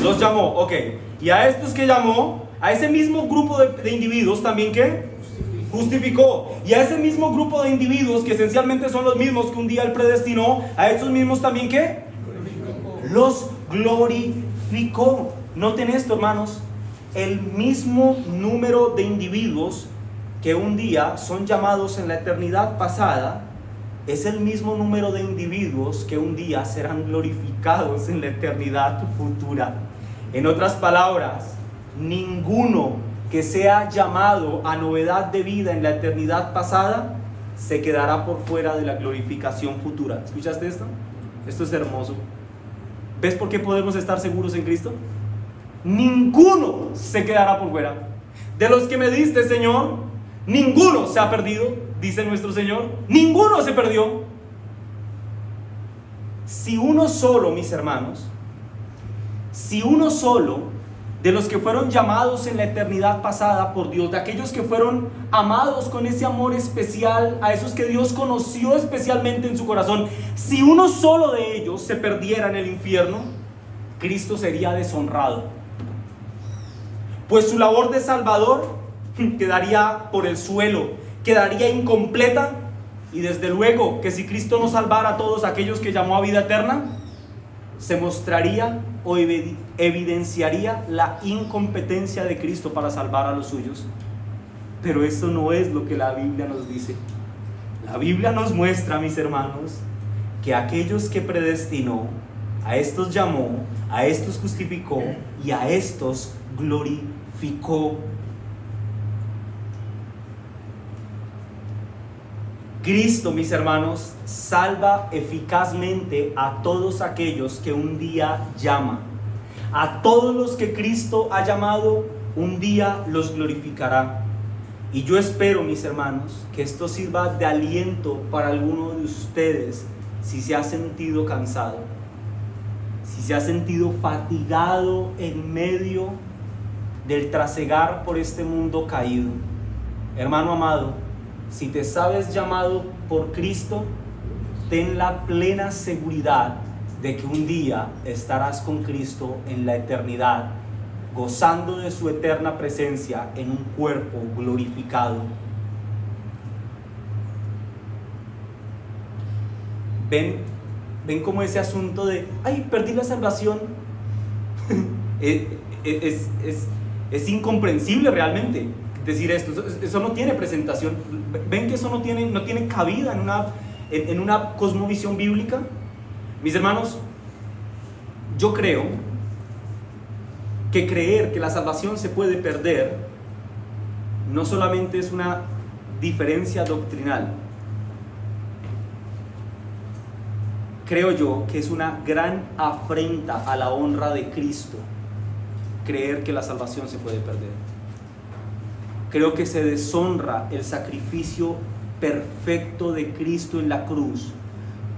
Los llamó, ok. Y a estos que llamó, a ese mismo grupo de individuos también ¿qué? Justificó. Y a ese mismo grupo de individuos, que esencialmente son los mismos que un día Él predestinó, a esos mismos también ¿qué? Los glorificó. Noten esto, hermanos. El mismo número de individuos que un día son llamados en la eternidad pasada, es el mismo número de individuos que un día serán glorificados en la eternidad futura. En otras palabras, ninguno que sea llamado a novedad de vida en la eternidad pasada se quedará por fuera de la glorificación futura. ¿Escuchaste esto? Esto es hermoso. ¿Ves por qué podemos estar seguros en Cristo? Ninguno se quedará por fuera. De los que me diste, Señor, ninguno se ha perdido, dice nuestro Señor. Ninguno se perdió. Si uno solo, mis hermanos, si uno solo de los que fueron llamados en la eternidad pasada por Dios, de aquellos que fueron amados con ese amor especial, a esos que Dios conoció especialmente en su corazón, si uno solo de ellos se perdiera en el infierno, Cristo sería deshonrado, pues su labor de Salvador quedaría por el suelo, quedaría incompleta. Y desde luego que si Cristo no salvara a todos aquellos que llamó a vida eterna, se mostraría o evidenciaría la incompetencia de Cristo para salvar a los suyos. Pero eso no es lo que la Biblia nos dice. La Biblia nos muestra, mis hermanos, que aquellos que predestinó, a estos llamó, a estos justificó y a estos glorificó. Cristo, mis hermanos, salva eficazmente a todos aquellos que un día llama. A todos los que Cristo ha llamado, un día los glorificará. Y yo espero, mis hermanos, que esto sirva de aliento para alguno de ustedes si se ha sentido cansado, si se ha sentido fatigado en medio del trasegar por este mundo caído. Hermano amado, si te sabes llamado por Cristo, ten la plena seguridad de que un día estarás con Cristo en la eternidad, gozando de su eterna presencia en un cuerpo glorificado. Ven cómo ese asunto de, ay, perdí la salvación, es incomprensible realmente. Decir esto, eso no tiene presentación. ¿Ven que eso no tiene cabida en una cosmovisión bíblica? Mis hermanos, yo creo que creer que la salvación se puede perder no solamente es una diferencia doctrinal, creo yo que es una gran afrenta a la honra de Cristo creer que la salvación se puede perder. Creo que se deshonra el sacrificio perfecto de Cristo en la cruz,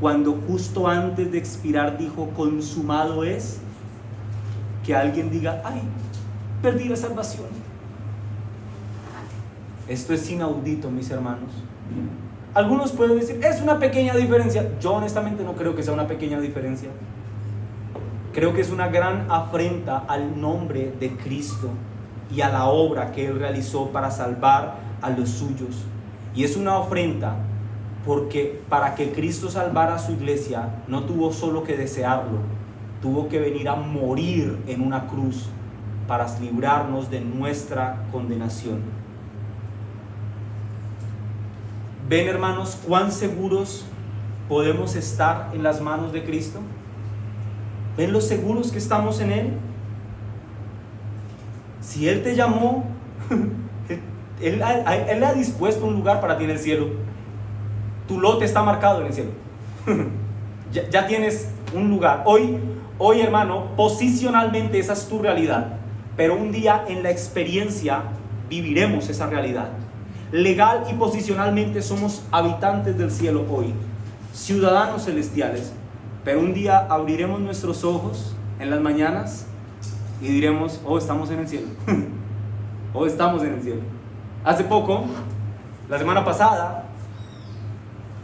cuando justo antes de expirar dijo, consumado es. Que alguien diga, ay, perdí la salvación. Esto es inaudito, mis hermanos. Algunos pueden decir, es una pequeña diferencia. Yo honestamente no creo que sea una pequeña diferencia. Creo que es una gran afrenta al nombre de Cristo y a la obra que Él realizó para salvar a los suyos. Y es una ofrenda porque para que Cristo salvara a su iglesia no tuvo solo que desearlo, tuvo que venir a morir en una cruz para librarnos de nuestra condenación. ¿Ven, hermanos, cuán seguros podemos estar en las manos de Cristo? ¿Ven lo seguros que estamos en Él? Si Él te llamó, Él ha dispuesto un lugar para ti en el cielo. Tu lote está marcado en el cielo. ya tienes un lugar. Hoy, hermano, posicionalmente esa es tu realidad. Pero un día en la experiencia viviremos esa realidad. Legal y posicionalmente somos habitantes del cielo hoy, ciudadanos celestiales. Pero un día abriremos nuestros ojos en las mañanas y diremos, oh, estamos en el cielo. Oh, estamos en el cielo. Hace poco, la semana pasada,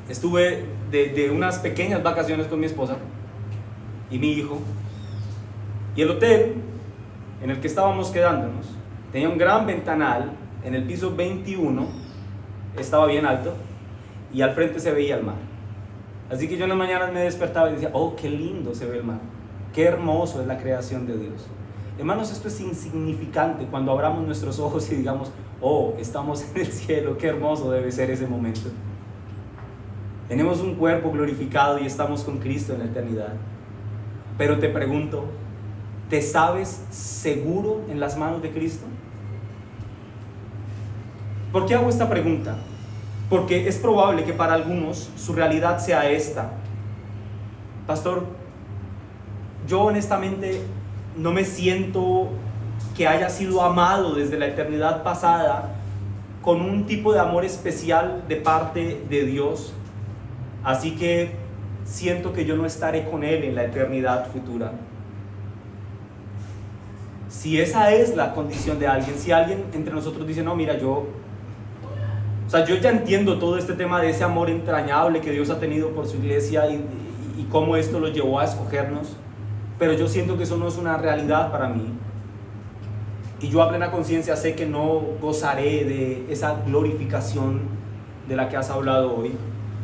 estuve de unas pequeñas vacaciones con mi esposa y mi hijo. Y el hotel en el que estábamos quedándonos tenía un gran ventanal en el piso 21, estaba bien alto, y al frente se veía el mar. Así que yo en las mañanas me despertaba y decía, oh, qué lindo se ve el mar, qué hermoso es la creación de Dios. Hermanos, esto es insignificante cuando abramos nuestros ojos y digamos, oh, estamos en el cielo, qué hermoso debe ser ese momento. Tenemos un cuerpo glorificado y estamos con Cristo en la eternidad. Pero te pregunto, ¿te sabes seguro en las manos de Cristo? ¿Por qué hago esta pregunta? Porque es probable que para algunos su realidad sea esta: pastor, yo honestamente no me siento que haya sido amado desde la eternidad pasada con un tipo de amor especial de parte de Dios, así que siento que yo no estaré con Él en la eternidad futura. Si esa es la condición de alguien, si alguien entre nosotros dice, no, mira, yo ya entiendo todo este tema de ese amor entrañable que Dios ha tenido por su iglesia y cómo esto lo llevó a escogernos, pero yo siento que eso no es una realidad para mí, y yo a plena conciencia sé que no gozaré de esa glorificación de la que has hablado hoy.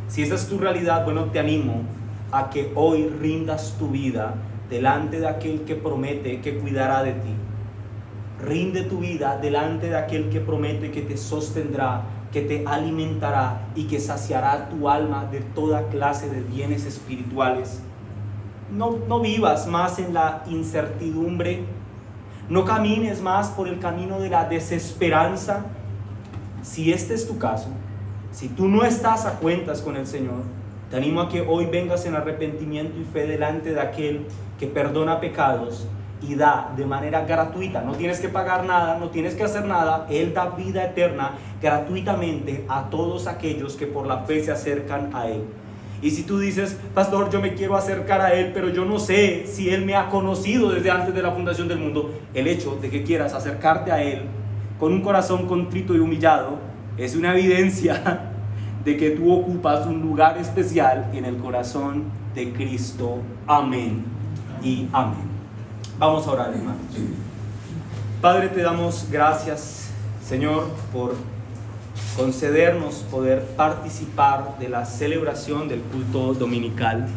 Si esa es tu realidad, bueno, te animo a que hoy rindas tu vida delante de aquel que promete que cuidará de ti. Rinde tu vida delante de aquel que promete que te sostendrá, que te alimentará y que saciará tu alma de toda clase de bienes espirituales. No vivas más en la incertidumbre, no camines más por el camino de la desesperanza. Si este es tu caso, si tú no estás a cuentas con el Señor, te animo a que hoy vengas en arrepentimiento y fe delante de aquel que perdona pecados y da de manera gratuita. No tienes que pagar nada, no tienes que hacer nada. Él da vida eterna gratuitamente a todos aquellos que por la fe se acercan a Él. Y si tú dices, pastor, yo me quiero acercar a Él, pero yo no sé si Él me ha conocido desde antes de la fundación del mundo, el hecho de que quieras acercarte a Él con un corazón contrito y humillado es una evidencia de que tú ocupas un lugar especial en el corazón de Cristo. Amén y amén. Vamos a orar, hermanos. Padre, te damos gracias, Señor, por concedernos poder participar de la celebración del culto dominical.